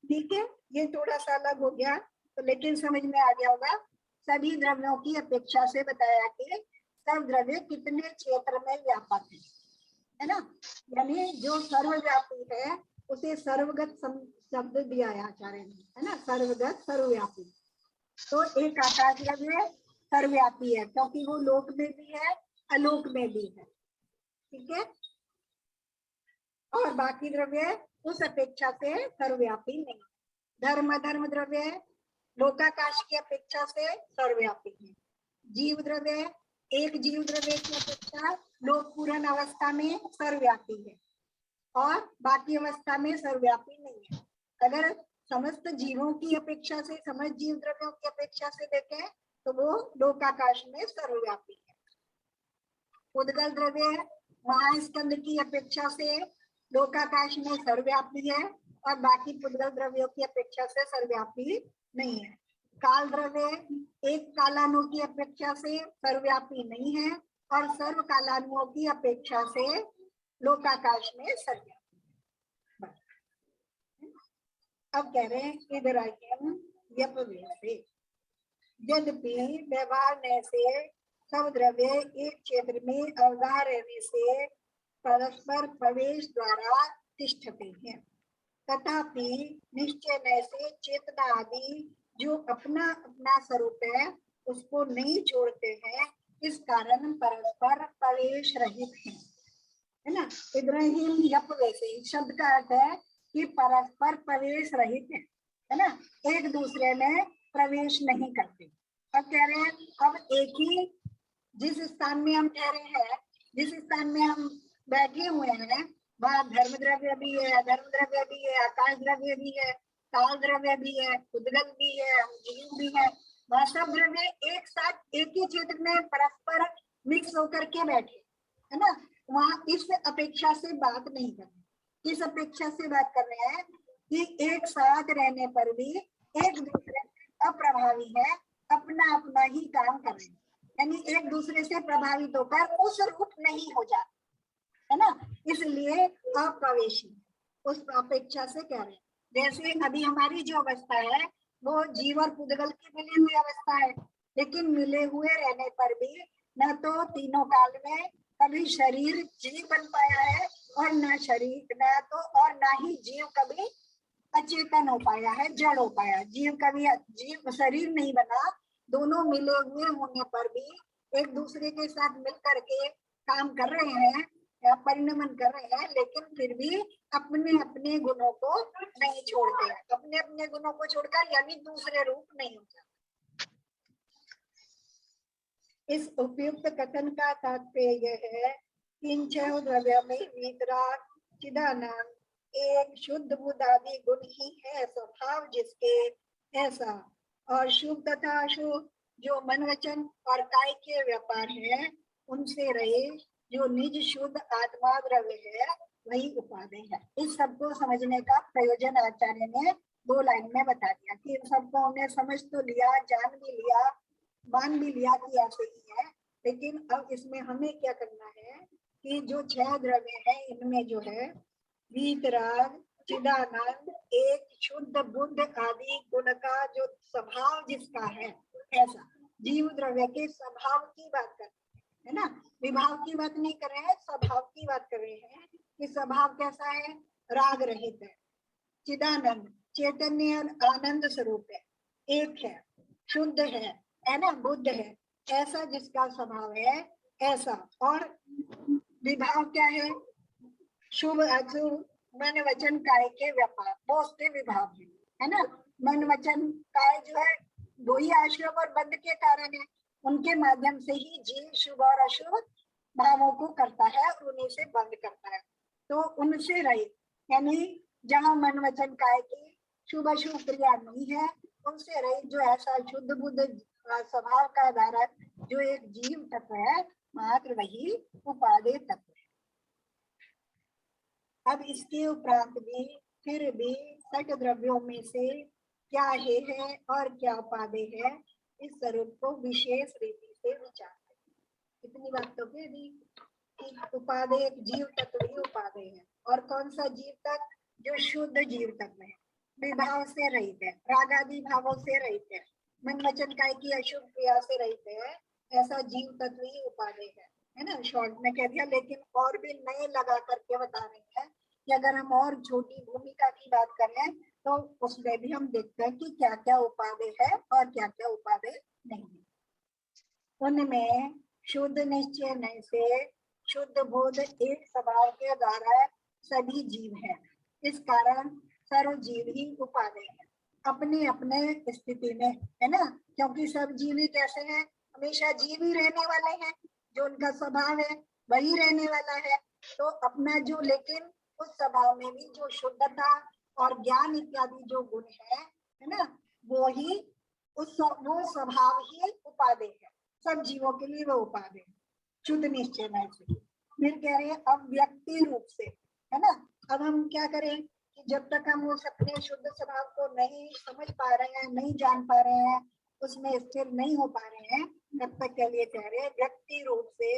ठीक है, ये थोड़ा सा अलग हो गया तो, लेकिन समझ में आ गया होगा। सभी द्रव्यों की अपेक्षा से बताया कि सब द्रव्य कितने क्षेत्र में व्यापक है ना, यानी जो सर्वव्यापी है उसे सर्वगत शब्द दिया है आचार्य ने, है ना, सर्वगत सर्वव्यापी। तो एक आकाश द्रव्य सर्वव्यापी है क्योंकि वो लोक में भी है अलोक में भी है, ठीक है, और बाकी द्रव्य उस अपेक्षा से सर्वव्यापी नहीं। धर्म अधर्म द्रव्य लोकाकाश की अपेक्षा से सर्वव्यापी है। जीव द्रव्य एक जीव द्रव्य की अपेक्षा लोक पूर्ण अवस्था में सर्वव्यापी है, और बाकी अवस्था में सर्वव्यापी नहीं है। अगर समस्त जीवों की अपेक्षा से, समस्त जीव द्रव्यों की अपेक्षा से देखें तो वो लोकाकाश में सर्वव्यापी है। उद्गल द्रव्य महास्कंद की अपेक्षा से लोकाकाश में सर्वव्यापी है, और बाकी पुद्गल द्रव्यों की अपेक्षा से सर्वव्यापी नहीं है। काल द्रव्य एक कालानु की अपेक्षा से सर्वव्यापी नहीं है, और सर्व कालानुओं की अपेक्षा से लोकाकाश में सर्वव्यापी। अब कह रहे हैं इधर आइए, यद्यपि व्यवहार से सब द्रव्य एक क्षेत्र में अवधार रहने से परस्पर प्रवेश द्वारा तिष्ठते हैं, तथापि निश्चय से चेतना आदि जो अपना अपना स्वरूप है उसको नहीं छोड़ते हैं, इस कारण परस्पर प्रवेश रहित है ना। इब्राहिम यप वैसे शब्द का अर्थ है कि परस्पर प्रवेश रहित है ना, एक दूसरे में प्रवेश नहीं करते। अब कह रहे हैं, अब एक ही जिस स्थान में हम ठहरे हैं, जिस स्थान में हम बैठे हुए हैं, वह धर्म द्रव्य भी है, अधर्म द्रव्य भी है, आकाश द्रव्य भी है, काल द्रव्य भी है, उद्गल भी है, जीव भी है, वह सब द्रव्य एक साथ एक ही क्षेत्र में परस्पर मिक्स होकर के बैठे, है ना। वहाँ इस अपेक्षा से बात नहीं कर रहे, इस अपेक्षा से बात कर रहे हैं कि एक साथ रहने पर भी एक दूसरे से अप्रभावी है, अपना अपना ही काम कर रहे हैं, यानी एक दूसरे से प्रभावित होकर उस रूप नहीं हो जाते, है ना, इसलिए अप्रवेशी उस अपेक्षा से कह रहे हैं। जैसे अभी हमारी जो अवस्था है वो जीव और पुद्गल की मिली हुई अवस्था है, लेकिन मिले हुए रहने पर भी न तो तीनों काल में कभी शरीर जीव बन पाया है, और न शरीर न तो और न ही जीव कभी अचेतन हो पाया है, जड़ हो पाया। जीव कभी जीव शरीर नहीं बना, दोनों मिले हुए होने पर भी एक दूसरे के साथ मिल करके काम कर रहे हैं, या परिणमन कर रहे हैं, लेकिन फिर भी अपने अपने गुणों को नहीं छोड़ते हैं। अपने अपने गुणों को छोड़कर यानी दूसरे रूप नहीं हो जाते। इस उपयुक्त कथन का तात्पर्य यह है कि इन छह द्रव्य में वीतराग, चिदानंद, एक शुद्ध बुद्ध आदि गुण ही है स्वभाव जिसके, ऐसा। और शुभ तथा अशुभ जो मन वचन और काय के व्यापार है उनसे रहे जो निज शुद्ध आत्मा द्रव्य है वही उपादेय है। इस सबको समझने का प्रयोजन आचार्य ने 2 लाइन में बता दिया कि इन सबको हमने समझ तो लिया, जान भी लिया, मान भी लिया कि ऐसे ही है, लेकिन अब इसमें हमें क्या करना है कि जो 6 द्रव्य है इनमें जो है वीतराग, चिदानंद, एक शुद्ध बुद्ध आदि गुण का जो स्वभाव जिसका है, ऐसा जीव द्रव्य के स्वभाव की बात कर रहे है ना, विभाव की बात नहीं कर रहे हैं, स्वभाव की बात कर रहे हैं कि स्वभाव कैसा है, राग रहित है। चिदानंद चैतन्य आनंद स्वरूप है, एक है, शुद्ध है ना, बुद्ध है, ऐसा जिसका स्वभाव है ऐसा। और विभाव क्या है, शुभ अशुभ मन वचन काय के व्यापार, वो उसके विभाव है ना। मन वचन काय जो है दो ही आश्रम और बंध के कारण है, उनके माध्यम से ही जीव शुभ और अशुभ भावों को करता है और उन्हीं से बंद करता है। तो उनसे रहित यानी जहाँ मन वचन काय की शुभ अशुभ क्रिया नहीं है, उनसे रहित जो ऐसा शुद्ध बुद्ध स्वभाव का धारक जो एक जीव तत्व है, मात्र वही उपादेय तत्व है। अब इसके उपरांत भी फिर भी सठ द्रव्यों में से क्या है और क्या उपादेय है, इस स्वरूप को विशेष रीति से विचार करें। इतनी बात तो कह दी कि उपादेय जीव तत्व ही उपादेय है। और कौन सा जीव तत्व, जो शुद्ध जीव तत्व है, विभाव से रहित है, राग आदि भावों से रहित है, मन वचन काय की अशुभ क्रिया से रहित है, ऐसा जीव तत्व ही उपादेय है ना। शॉर्ट में कह दिया, लेकिन और भी नए लगा करके बता रहे हैं कि अगर हम और छोटी भूमिका की बात करें तो उसमें भी हम देखते हैं कि क्या क्या उपादेय है और क्या क्या उपादेय नहीं है। उनमें शुद्ध निश्चय नहीं से शुद्ध बोध एक स्वभाव के द्वारा सभी जीव है, इस कारण सर्व जीव ही उपादेय है अपने अपने स्थिति में, है ना। क्योंकि सब जीव ही कैसे हैं, हमेशा जीव ही रहने वाले हैं, जो उनका स्वभाव है वही रहने वाला है। तो अपना जो, लेकिन उस स्वभाव में भी जो शुद्धता और ज्ञान इत्यादि जो गुण है ना, वो ही वो स्वभाव ही उपादेय है, सब जीवों के लिए वो उपादेय है, शुद्ध निश्चय नहीं से। फिर कह रहे हैं अब व्यक्ति रूप से, है ना। अब हम क्या करें कि जब तक हम उस अपने शुद्ध स्वभाव को नहीं समझ पा रहे हैं, नहीं जान पा रहे हैं, उसमें स्थिर नहीं हो पा रहे हैं, तब तक के लिए कह रहे हैं व्यक्ति रूप से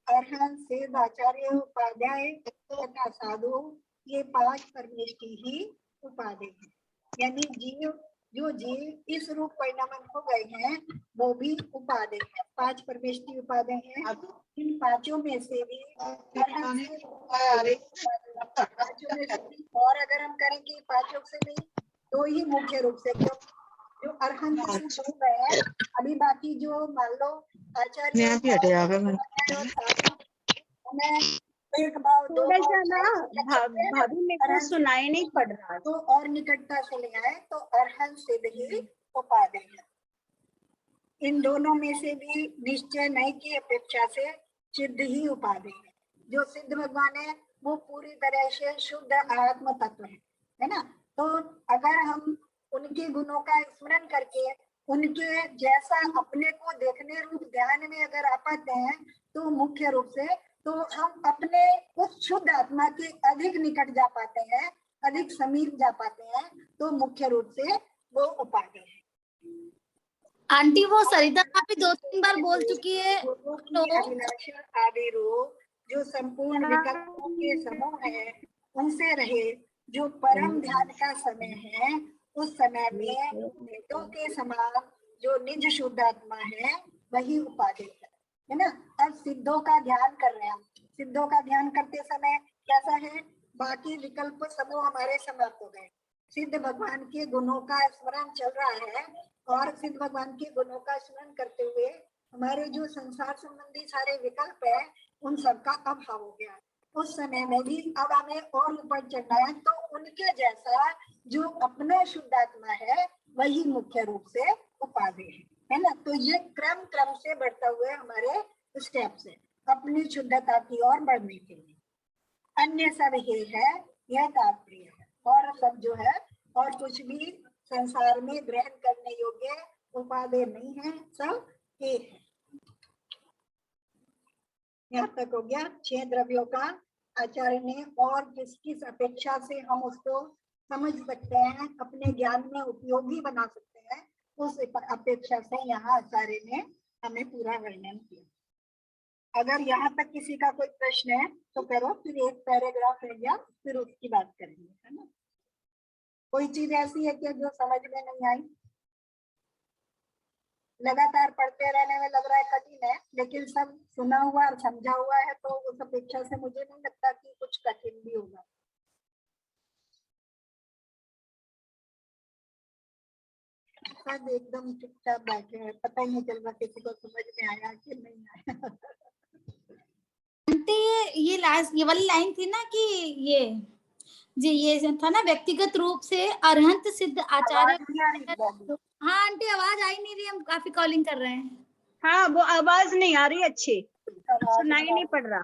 अरहंत, सिद्ध, आचार्य, उपाध्याय तथा साधु, ये 5 परमेष्टि ही उपादेय है। यानी जीव, जो जीव इस रूप परिणामन हो गए हैं वो भी उपादेय है, 5 परमेष्टि उपादेय हैं। इन 5 में से भी और अगर हम करें कि 5 से नहीं, 2 ही मुख्य रूप से, क्यों जो अरहंत हो गए हैं, अभी बाकी जो मान लो आचार्य एक भाव, दो भाभी मेरे को सुनाई नहीं पड़ रहा तो और निकटता से ले आए तो अरहंत सिद्ध ही उपादेय है। इन दोनों में से भी निश्चय नहीं की अपेक्षा से सिद्ध ही उपादेय है। जो सिद्ध भगवान है वो पूरी तरह से शुद्ध आत्म तत्व है ना। तो अगर हम उनके गुणों का स्मरण करके उनके जैसा अपने को देखने रूप ध्यान में अगर आ पाते हैं तो मुख्य रूप से तो हम अपने उस शुद्ध आत्मा के अधिक निकट जा पाते हैं, अधिक समीप जा पाते हैं, तो मुख्य रूप से वो उपादेय है। आंटी वो सरिता भी 2-3 बार बोल चुकी है। तो आदि रूप जो संपूर्ण विकल्पों के समूह है उनसे रहे, जो परम ध्यान का समय है, उस समय में वेदों के समान जो निज शुद्ध आत्मा है वही उपादेय है ना। अब सिद्धों का ध्यान कर रहे हैं, सिद्धों का ध्यान करते समय कैसा है, बाकी विकल्प समूह हमारे समाप्त हो गए, सिद्ध भगवान के गुणों का स्मरण चल रहा है और सिद्ध भगवान के गुणों का स्मरण करते हुए हमारे जो संसार संबंधी सारे विकल्प है उन सबका अभाव हो गया। उस समय में भी अब हमें और ऊपर चढ़ना है, तो उनके जैसा जो अपना शुद्धात्मा है वही मुख्य रूप से उपाधि है ना। तो ये क्रम क्रम से बढ़ता हुए हमारे स्टेप्स है अपनी शुद्धता की ओर बढ़ने के लिए। अन्य सब हे है, यह तात्पर्य है। और सब जो है और कुछ भी संसार में ग्रहण करने योग्य उपाधि नहीं है, सब हे है। यहाँ तक हो गया 6 द्रव्यों का आचार्य ने, और किस किस अपेक्षा से हम उसको समझ सकते हैं, अपने ज्ञान में उपयोगी बना सकते हैं, उस अपेक्षा से यहाँ आचार्य ने हमें पूरा वर्णन किया। अगर यहाँ तक किसी का कोई प्रश्न है तो करो, फिर एक पैराग्राफ रह गया, फिर उसकी बात करेंगे, है ना। कोई चीज ऐसी है कि जो समझ में नहीं आई? लगातार पढ़ते रहने में लग रहा है कठिन है, लेकिन सब सुना हुआ और समझा हुआ है, तो उस अपेक्षा से मुझे नहीं लगता कि कुछ कठिन भी होगा। सब एकदम चुपचाप बैठे हैं, पता ही नहीं चल रहा किसी को समझ में आया कि नहीं आया। आंटी ये लास्ट ये वाली लाइन थी ना कि ये जी ये जो था ना, व्यक्तिगत रूप से अरहंत सिद्ध आचार्य। आवाज नहीं आ रही बॉबी? हाँ आंटी आवाज आ ही नहीं रही, हम काफी कॉलिंग कर रहे हैं। हाँ वो आवाज नहीं आ रही अच्छी, आवाज सुनाई नहीं पड़ रहा।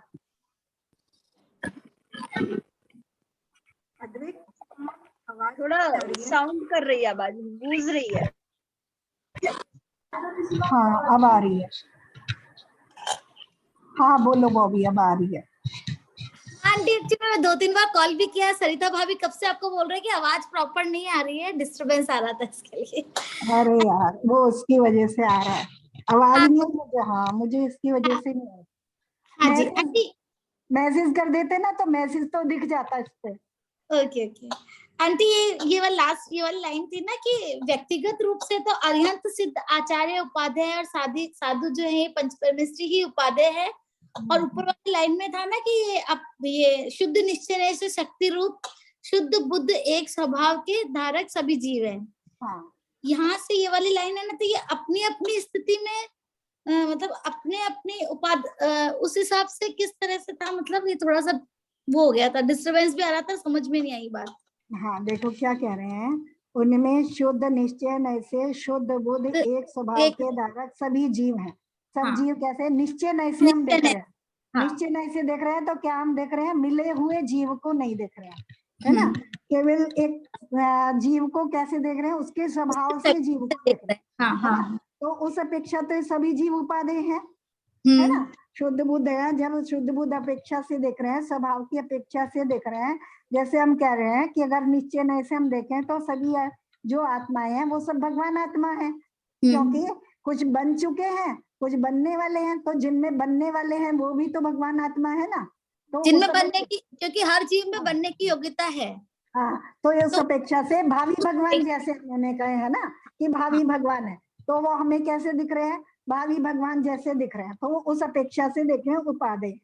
अद्वैत, आवाज थोड़ा नहीं आ रही है? साउंड कर रही है, आवाज गूंज रही है। हाँ अब आ रही है। हाँ बोलो बॉबी, अब आ रही है। आंटी एक्चुअली मैं 2-3 बार कॉल भी किया है, सरिता भाभी कब से आपको बोल रहे हैं कि आवाज प्रॉपर नहीं आ रही है, डिस्टरबेंस आ रहा था इसके लिए। अरे यार वो उसकी वजह से आ रहा है, आवाज नहीं आई मुझे। हाँ मुझे इसकी वजह से नहीं आई। हाँ जी मैसेज आंटी। मैसेज कर देते ना तो मैसेज तो दिख जाता इस पे। ओके ओके आंटी, ये वाला लास्ट ये वाली लाइन थी ना कि व्यक्तिगत रूप से तो अरिहंत सिद्ध आचार्य उपाध्याय और साधु जो है पंच परमेश्वरी ही उपाध्याय है, और ऊपर वाली लाइन में था ना कि ये शुद्ध निश्चय से शक्ति रूप शुद्ध बुद्ध एक स्वभाव के धारक सभी जीव हैं। हाँ यहाँ से ये वाली लाइन है ना, तो ये अपनी अपनी स्थिति में मतलब अपने अपने उस हिसाब से किस तरह से था, मतलब ये थोड़ा सा वो हो गया था, डिस्टरबेंस भी आ रहा था, समझ में नहीं आई बात। हाँ देखो क्या कह रहे हैं, उनमें शुद्ध निश्चय नय से शुद्ध बुद्ध एक स्वभाव के धारक सभी जीव हैं। सब हाँ। जीव कैसे? निश्चय नय से हम देख रहे हैं। हाँ। निश्चय नय से देख रहे हैं तो क्या हम देख रहे हैं? मिले हुए जीव को नहीं देख रहे हैं, है ना। केवल एक जीव को कैसे देख रहे हैं? उसके स्वभाव से जीव को देख रहे हैं, हाँ है ना। हाँ। तो उस अपेक्षा तो सभी जीव उपादेय हैं, है ना। शुद्ध बुद्ध है, जब शुद्ध बुद्ध अपेक्षा से देख रहे हैं, स्वभाव की अपेक्षा से देख रहे हैं। जैसे हम कह रहे हैं कि अगर निश्चय नय से हम देखें तो सभी जो आत्माएं हैं वो सब भगवान आत्मा है, क्योंकि कुछ बन चुके हैं, कुछ बनने वाले हैं, तो जिनमें बनने वाले हैं वो भी तो भगवान आत्मा है ना। तो जिनमें बनने की, क्योंकि हर जीव में बनने की योग्यता है। हाँ तो इस अपेक्षा से भावी भगवान, जैसे मैंने कहे है ना कि भावी भगवान है, तो वो हमें कैसे दिख रहे हैं? भावी भगवान जैसे दिख रहे हैं, तो उस अपेक्षा से देख रहे हैं उपादेय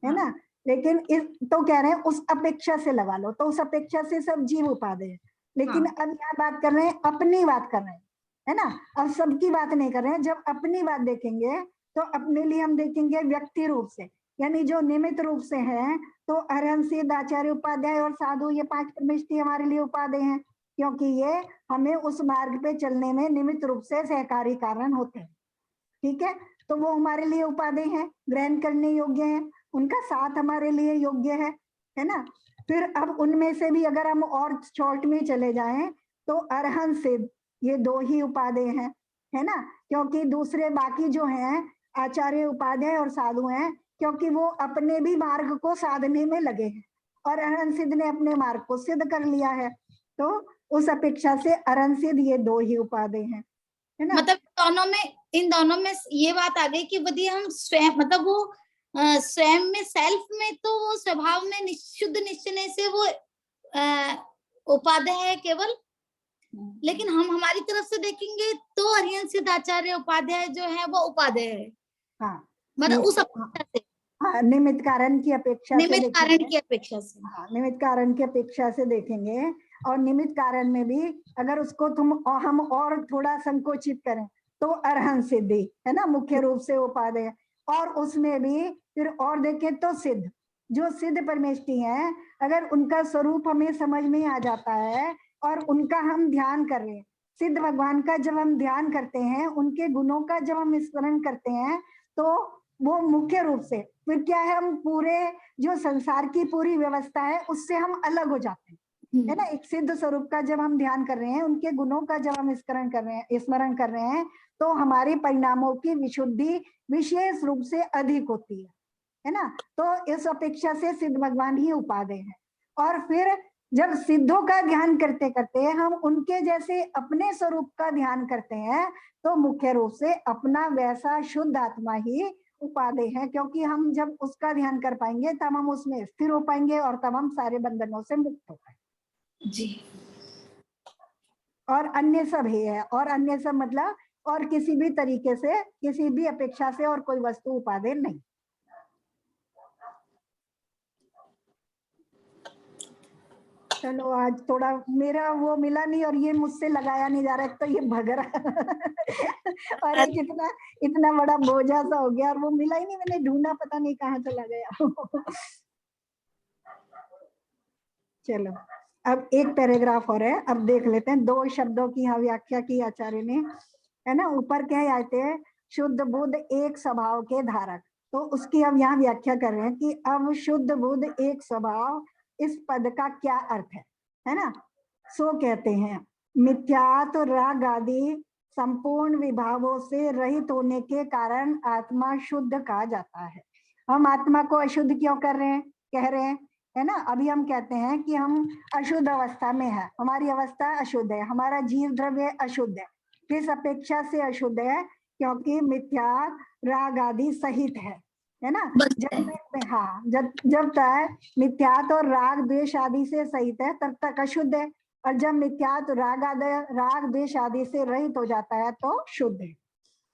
है ना। लेकिन इस तो कह रहे हैं उस अपेक्षा से लगा लो, तो उस अपेक्षा से सब जीव उपादेय है। लेकिन अब यहाँ बात कर रहे हैं, अपनी बात कर रहे हैं, है ना। अब सबकी बात नहीं कर रहे हैं। जब अपनी बात देखेंगे तो अपने लिए हम देखेंगे व्यक्ति रूप से, यानी जो निमित्त रूप से है, तो अरहंत सिद्ध आचार्य उपाध्याय और साधु, ये 5 परमेष्टि हमारे लिए उपादेय हैं, क्योंकि ये हमें उस मार्ग पे चलने में निमित्त रूप से सहकारी कारण होते हैं। ठीक है, तो वो हमारे लिए उपादेय हैं, ग्रहण करने योग्य हैं, उनका साथ हमारे लिए योग्य है ना। फिर अब उनमें से भी अगर हम और शॉर्ट में चले जाएं तो अरहंत सिद्ध, ये 2 ही उपादेय हैं, है ना। क्योंकि दूसरे बाकी जो हैं आचार्य उपाध्याय और साधु हैं, क्योंकि वो अपने भी मार्ग को साधने में लगे हैं, और अरहंत सिद्ध ने अपने मार्ग को सिद्ध कर लिया है। तो उस अपेक्षा से अरहंत सिद्ध ये 2 ही उपादेय हैं, है ना। मतलब इन दोनों में ये बात आ गई कि यदि हम स्वयं मतलब वो स्वयं में सेल्फ में तो वो स्वभाव में शुद्ध निश्चय से वो उपाध्याय है केवल, लेकिन हम हमारी तरफ से देखेंगे तो अरिहंत सिद्ध आचार्य उपाध्याय जो है वो उपाध्याय है। हाँ मतलब उस अपेक्षा से, निमित्त कारण की अपेक्षा से निमित्त कारण की अपेक्षा से, हाँ निमित्त कारण की अपेक्षा से देखेंगे। और निमित्त कारण में भी अगर उसको हम और थोड़ा संकोचित करें तो अरहंत सिद्धि है ना, मुख्य रूप से उपादेय। और उसमें भी फिर और देखें तो सिद्ध, जो सिद्ध परमेष्टि हैं, अगर उनका स्वरूप हमें समझ में आ जाता है और उनका हम ध्यान कर रहे हैं, सिद्ध भगवान का जब हम ध्यान करते हैं, उनके गुणों का जब हम स्मरण करते हैं, तो वो मुख्य रूप से फिर क्या है, हम पूरे जो संसार की पूरी व्यवस्था है उससे हम अलग हो जाते हैं, है ना। एक सिद्ध स्वरूप का जब हम ध्यान कर रहे हैं, उनके गुणों का जब हम स्मरण कर रहे हैं, तो हमारे परिणामों की विशुद्धि विशेष रूप से अधिक होती है ना। तो इस अपेक्षा से सिद्ध भगवान ही उपादेय है। और फिर जब सिद्धों का ध्यान करते करते हम उनके जैसे अपने स्वरूप का ध्यान करते हैं, तो मुख्य रूप से अपना वैसा शुद्ध आत्मा ही उपादेय है, क्योंकि हम जब उसका ध्यान कर पाएंगे तब हम उसमें स्थिर हो पाएंगे और तब हम सारे बंधनों से मुक्त हो पाएंगे जी। और अन्य सब ही है, और अन्य सब मतलब और किसी भी तरीके से, किसी भी अपेक्षा से और कोई वस्तु उपादेय नहीं। चलो आज थोड़ा मेरा वो मिला नहीं और ये मुझसे लगाया नहीं जा रहा है, तो ये भग रहा और एक इतना बड़ा बोझा सा हो गया और वो मिला ही नहीं, मैंने ढूंढा पता नहीं कहाँ चला गया। चलो अब एक पैराग्राफ और है, अब देख लेते हैं। 2 शब्दों की यहाँ व्याख्या की आचार्य ने, है ना। ऊपर क्या आते हैं, शुद्ध बुद्ध एक स्वभाव के धारक, तो उसकी अब यहाँ व्याख्या कर रहे हैं कि अब शुद्ध बुद्ध एक स्वभाव, इस पद का क्या अर्थ है ना। सो कहते हैं, मिथ्यात्व राग आदि संपूर्ण विभावों से रहित होने के कारण आत्मा शुद्ध कहा जाता है। हम आत्मा को अशुद्ध क्यों कर रहे हैं, कह रहे हैं, है ना। अभी हम कहते हैं कि हम अशुद्ध अवस्था में है, हमारी अवस्था अशुद्ध है, हमारा जीव द्रव्य अशुद्ध है। किस अपेक्षा से अशुद्ध है, क्योंकि मिथ्या राग आदि सहित है ना। जब हाँ जब तक मिथ्यात और राग द्वेष आदि से सहित है तब तक अशुद्ध है, और जब मिथ्यात राग द्वेष आदि से रहित हो जाता है तो शुद्ध है।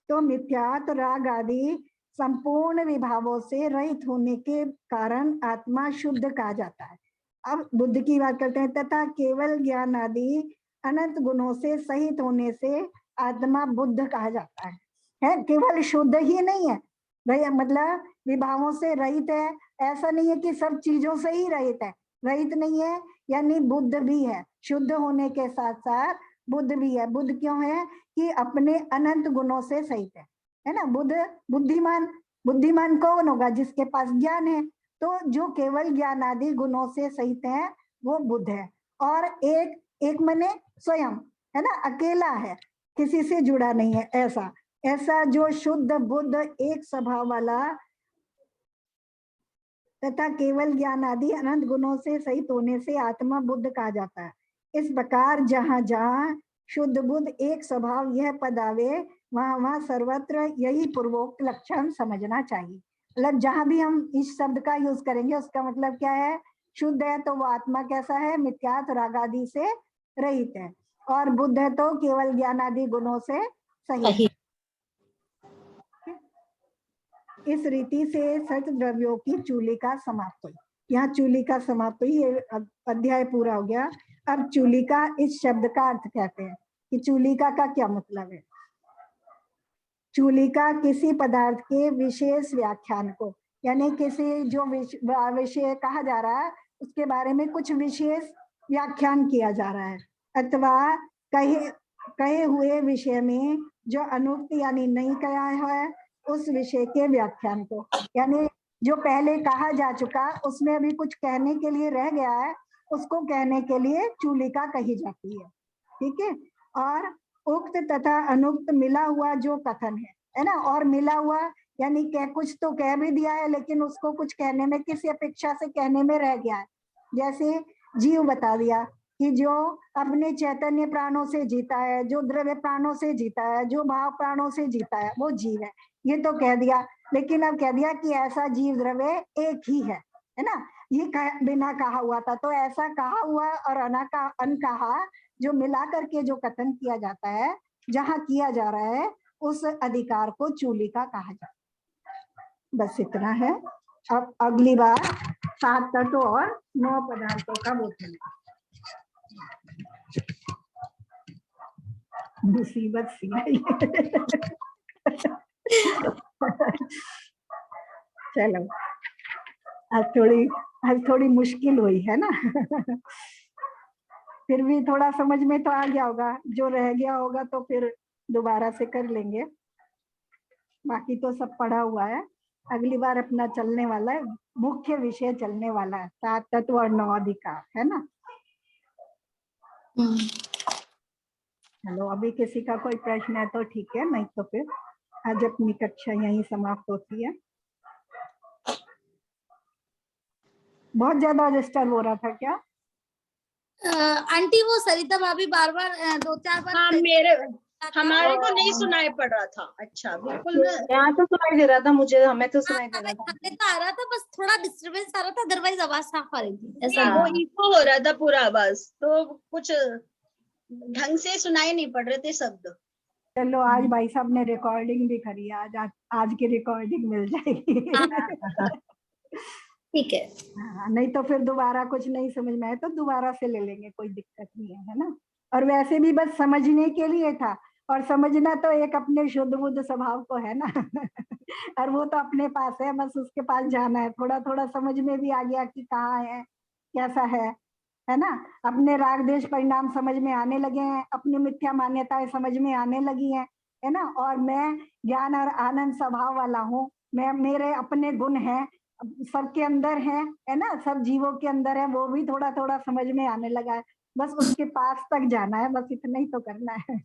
तो मिथ्यात राग आदि संपूर्ण विभावों से रहित होने के कारण आत्मा शुद्ध कहा जाता है। अब बुद्ध की बात करते हैं, तथा केवल ज्ञान आदि अनंत गुणों से सहित होने से आत्मा बुद्ध कहा जाता है। केवल शुद्ध ही नहीं है भाई, मतलब विभावों से रहित है, ऐसा नहीं है कि सब चीजों से ही रहित है, रहित नहीं है, यानी बुद्ध भी है। शुद्ध होने के साथ साथ बुद्ध भी है। बुद्ध क्यों है, कि अपने अनंत गुणों से सहित है ना। बुद्ध बुद्धिमान कौन होगा, जिसके पास ज्ञान है। तो जो केवल ज्ञान आदि गुणों से सहित है वो बुद्ध है। और एक मने स्वयं, है ना, अकेला है, किसी से जुड़ा नहीं है, ऐसा जो शुद्ध बुद्ध एक स्वभाव वाला तथा केवल ज्ञान आदि अनंत गुणों से सहित होने से आत्मा बुद्ध कहा जाता है। इस प्रकार जहां जहां शुद्ध बुद्ध एक स्वभाव यह पद आवे, वहां सर्वत्र यही पूर्वोक्त लक्षण समझना चाहिए। मतलब जहां भी हम इस शब्द का यूज करेंगे उसका मतलब क्या है, शुद्ध है तो वो आत्मा कैसा है, मिथ्यात राग आदि से रहित है, और बुद्ध है तो केवल ज्ञान आदि गुणों से सहित। इस रीति से सच द्रव्यों की चूली का समाप्त हुई। यहाँ चूली का समाप्त हुई, ये अध्याय पूरा हो गया। अब चूली का इस शब्द का अर्थ कहते हैं कि चूली का क्या मतलब है। चूली का किसी पदार्थ के विशेष व्याख्यान को, यानी किसी जो विषय कहा जा रहा है उसके बारे में कुछ विशेष व्याख्यान किया जा रहा है, अथवा कहे हुए विषय में जो अनुक्त यानी नहीं कहा है उस विषय के व्याख्यान को, यानी जो पहले कहा जा चुका उसमें अभी कुछ कहने के लिए रह गया है, उसको कहने के लिए चूलिका कही जाती है। ठीक है। और उक्त तथा अनुक्त मिला हुआ जो कथन है ना, और मिला हुआ यानी कुछ तो कह भी दिया है लेकिन उसको कुछ कहने में, किसी अपेक्षा से कहने में रह गया है। जैसे जीव बता दिया कि जो अपने चैतन्य प्राणों से जीता है, जो द्रव्य प्राणों से जीता है, जो भाव प्राणों से जीता है, वो जीव है, ये तो कह दिया। लेकिन अब कह दिया कि ऐसा जीव द्रव्य एक ही है ना, ये बिना कहा हुआ था। तो ऐसा कहा हुआ और अनकहा जो मिला करके जो कथन किया जाता है, जहां किया जा रहा है, उस अधिकार को चूलिका कहा जाता है। बस इतना है। अब अगली बार 7 तत्व और 9 पदार्थों का बोधन। मुसीबत सी चलो आज थोड़ी मुश्किल हुई है ना। फिर भी थोड़ा समझ में तो आ गया होगा, जो रह गया होगा तो फिर दोबारा से कर लेंगे, बाकी तो सब पढ़ा हुआ है। अगली बार अपना चलने वाला है, मुख्य विषय चलने वाला है 7 तत्व और 9 अधिकार, है ना। चलो, अभी किसी का कोई प्रश्न है तो ठीक है, नहीं तो फिर आज अपनी कक्षा यहीं समाप्त होती है। बहुत ज्यादा डिस्टर्ब हो रहा था क्या? आंटी वो सरिता भाभी बार बार 2-4 बार हाँ, हमारे को नहीं सुनाई पड़ रहा था। अच्छा, बिल्कुल ना। यहाँ तो सुनाई दे रहा था मुझे, हमें तो सुनाई दे रहा था। हमें तो आ रहा था, बस थोड़ा डिस्टरबेंस आ रहा था, अदरवाइज आवाज साफ आ रही थी ऐसा। वो इको हो रहा था पूरा, बस तो कुछ ढंग से सुनाई नहीं पड़ रहे थे शब्द। चलो, आज भाई साहब ने रिकॉर्डिंग भी करी है, आज की रिकॉर्डिंग मिल जाएगी। ठीक है। हाँ, नहीं तो फिर दोबारा कुछ नहीं समझ में आए तो दोबारा से ले लेंगे, कोई दिक्कत नहीं है ना। और वैसे भी बस समझने के लिए था, और समझना तो एक अपने शुद्ध बुद्ध स्वभाव को है ना। और वो तो अपने पास है, बस उसके पास जाना है। थोड़ा थोड़ा समझ में भी आ गया कि कहाँ है, कैसा है ना। अपने राग देश परिणाम समझ में आने लगे हैं, अपनी मिथ्या मान्यताएं समझ में आने लगी हैं, है ना। और मैं ज्ञान और आनंद स्वभाव वाला हूँ, मेरे अपने गुण हैं, सबके अंदर है ना, सब जीवों के अंदर है, वो भी थोड़ा थोड़ा समझ में आने लगा है। बस उसके पास तक जाना है, बस इतना ही तो करना है।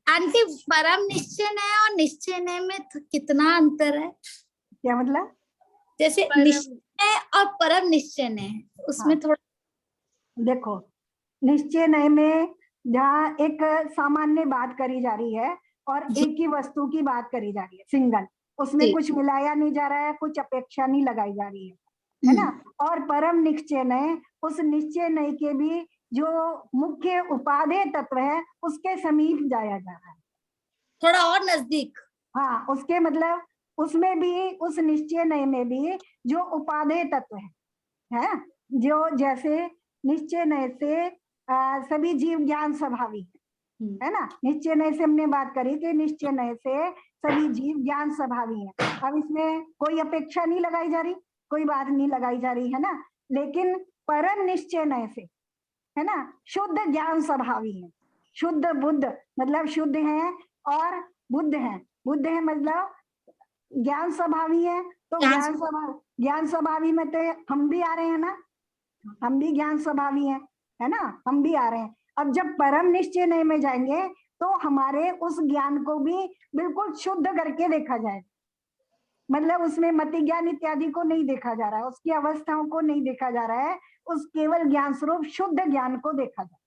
आंटी, परम निश्चय है और निश्चय में कितना अंतर है? क्या मतलब? जैसे निश्चय और परम निश्चय है, उसमें हाँ। थोड़ा देखो, निश्चय नय में जहाँ एक सामान्य बात करी जा रही है और एक ही वस्तु की बात करी जा रही है, सिंगल, उसमें कुछ मिलाया नहीं जा रहा है, कुछ अपेक्षा नहीं लगाई जा रही है ना। और परम निश्चय नय, उस निश्चय नय के भी जो मुख्य उपादेय तत्व है उसके समीप जाया जा रहा है, थोड़ा और नजदीक। हाँ, उसके मतलब उसमें भी, उस निश्चय नय में भी जो उपादेय तत्व है, जो जैसे निश्चय नय से सभी जीव ज्ञान स्वभावी है ना। निश्चय नय से हमने बात करी कि निश्चय नय से सभी जीव ज्ञान स्वभावी है। अब इसमें कोई अपेक्षा नहीं लगाई जा रही, कोई बात नहीं लगाई जा रही है ना। लेकिन परम निश्चय नय से, है ना, शुद्ध ज्ञान स्वभावी है, शुद्ध बुद्ध मतलब शुद्ध है और बुद्ध है। बुद्ध है मतलब ज्ञान स्वभावी है, तो ज्ञान स्वभावी में तो हम भी आ रहे हैं ना, हम भी ज्ञान स्वभावी हैं, है ना, हम भी आ रहे हैं। अब जब परम निश्चय नय में जाएंगे तो हमारे उस ज्ञान को भी बिल्कुल शुद्ध करके देखा जाएगा। मतलब उसमें मति ज्ञान इत्यादि को नहीं देखा जा रहा है, उसकी अवस्थाओं को नहीं देखा जा रहा है, उस केवल ज्ञान स्वरूप शुद्ध ज्ञान को देखा जाए।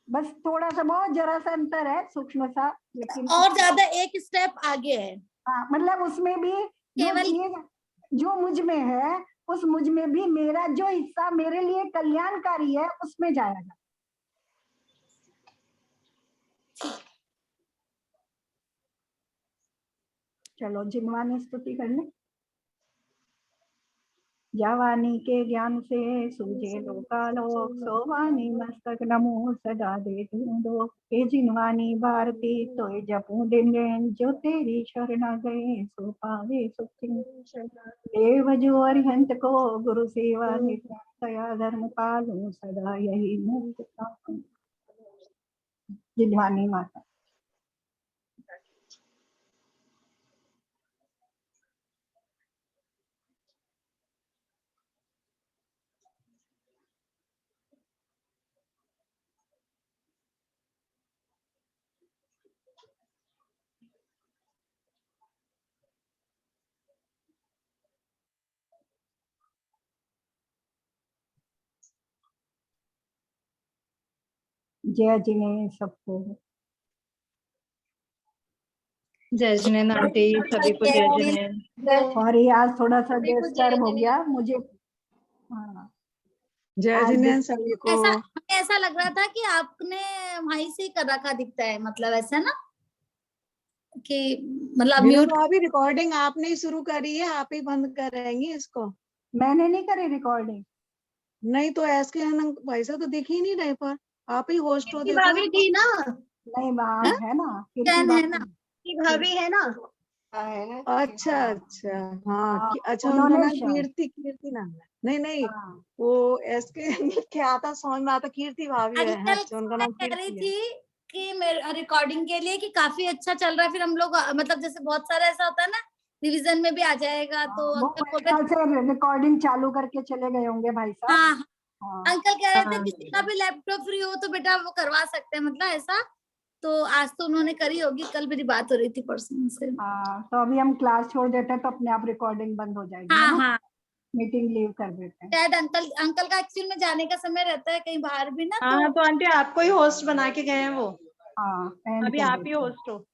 बस थोड़ा सा, बहुत जरा सा अंतर है, सूक्ष्म सा, लेकिन और ज्यादा एक स्टेप आगे है। हाँ, मतलब उसमें भी जो चीज जो मुझ में है, उस मुझ में भी मेरा जो हिस्सा मेरे लिए कल्याणकारी है उसमें जाएगा। चलो, जिनवानी स्तुति करने। जावानी के ज्ञान से सूझे लोकालोक, सोवानी मस्तक नमो सदा दे ढूंढो। हे जिनवानी भारती तो जपू दिन रैन, जो तेरी शरण गए सो पावे सुख। देव जो अरिहंत को गुरु सेवा नित्य, दया धर्म पालू सदा यही मुक्त। जिनवानी माता। जय जिन्हें सबको। जय जिनेन आंटी, सभी को जय जिनेन। और ये आज थोड़ा सा डिस्टर्ब हो गया मुझे। हाँ, जय जिनेन सभी को। ऐसा लग रहा था कि आपने वहीं से कर रखा दिखता है, मतलब ऐसा ना कि मतलब म्यूट। तो अभी रिकॉर्डिंग आपने ही शुरू करी है, आप ही बंद करेंगी इसको। मैंने नहीं करी रिकॉर्डिंग। नहीं तो ऐसे भाई साहब तो दिख ही नहीं रहे, पर आप ही होस्ट हो। भाभी थी ना, नहीं, वहाँ है ना, है ना, भाभी है ना। है। अच्छा अच्छा, हाँ हाँ, अच्छा उनका उन्होंने नाम शायद, कीर्ति नाम है। नहीं नहीं, हाँ, वो एसके क्या आता समझ में आता, कीर्ति भाभी है। अंकल अच्छा उनका मैं नाम कह रही कीर्ति है। थी कि मेरे रिकॉर्डिंग के लिए कि काफी अच्छा चल रहा है, फिर हम लोग मतलब जैसे बहुत सारा ऐसा होता है ना, रिवीजन में भी आ जाएगा, हाँ, तो वो अंकल बोल मेरे रहे ख्याल थे। से रिकॉर्डिंग चालू करके चले गए होंगे भाई साहब। हाँ, हाँ, अंकल कह रहे थे हाँ किसी का भी लैपटॉप फ्री हो तो बेटा वो करवा सकते हैं, मतलब ऐसा। तो आज तो उन्होंने करी होगी, कल मेरी बात हो रही थी पर्सन से। हाँ, तो अभी हम क्लास छोड़ देते हैं तो अपने आप रिकॉर्डिंग बंद हो जाएगी, है हाँ ना। हाँ, मीटिंग लीव कर देते हैं। शायद अंकल अंकल का एक्चुअल में जाने का समय रहता है कहीं बाहर भी ना, तो हाँ तो आंटी आपको ही होस्ट बना के गए हैं वो, हाँ, एंड अभी कर आप ही देते हैं। होस्ट हो।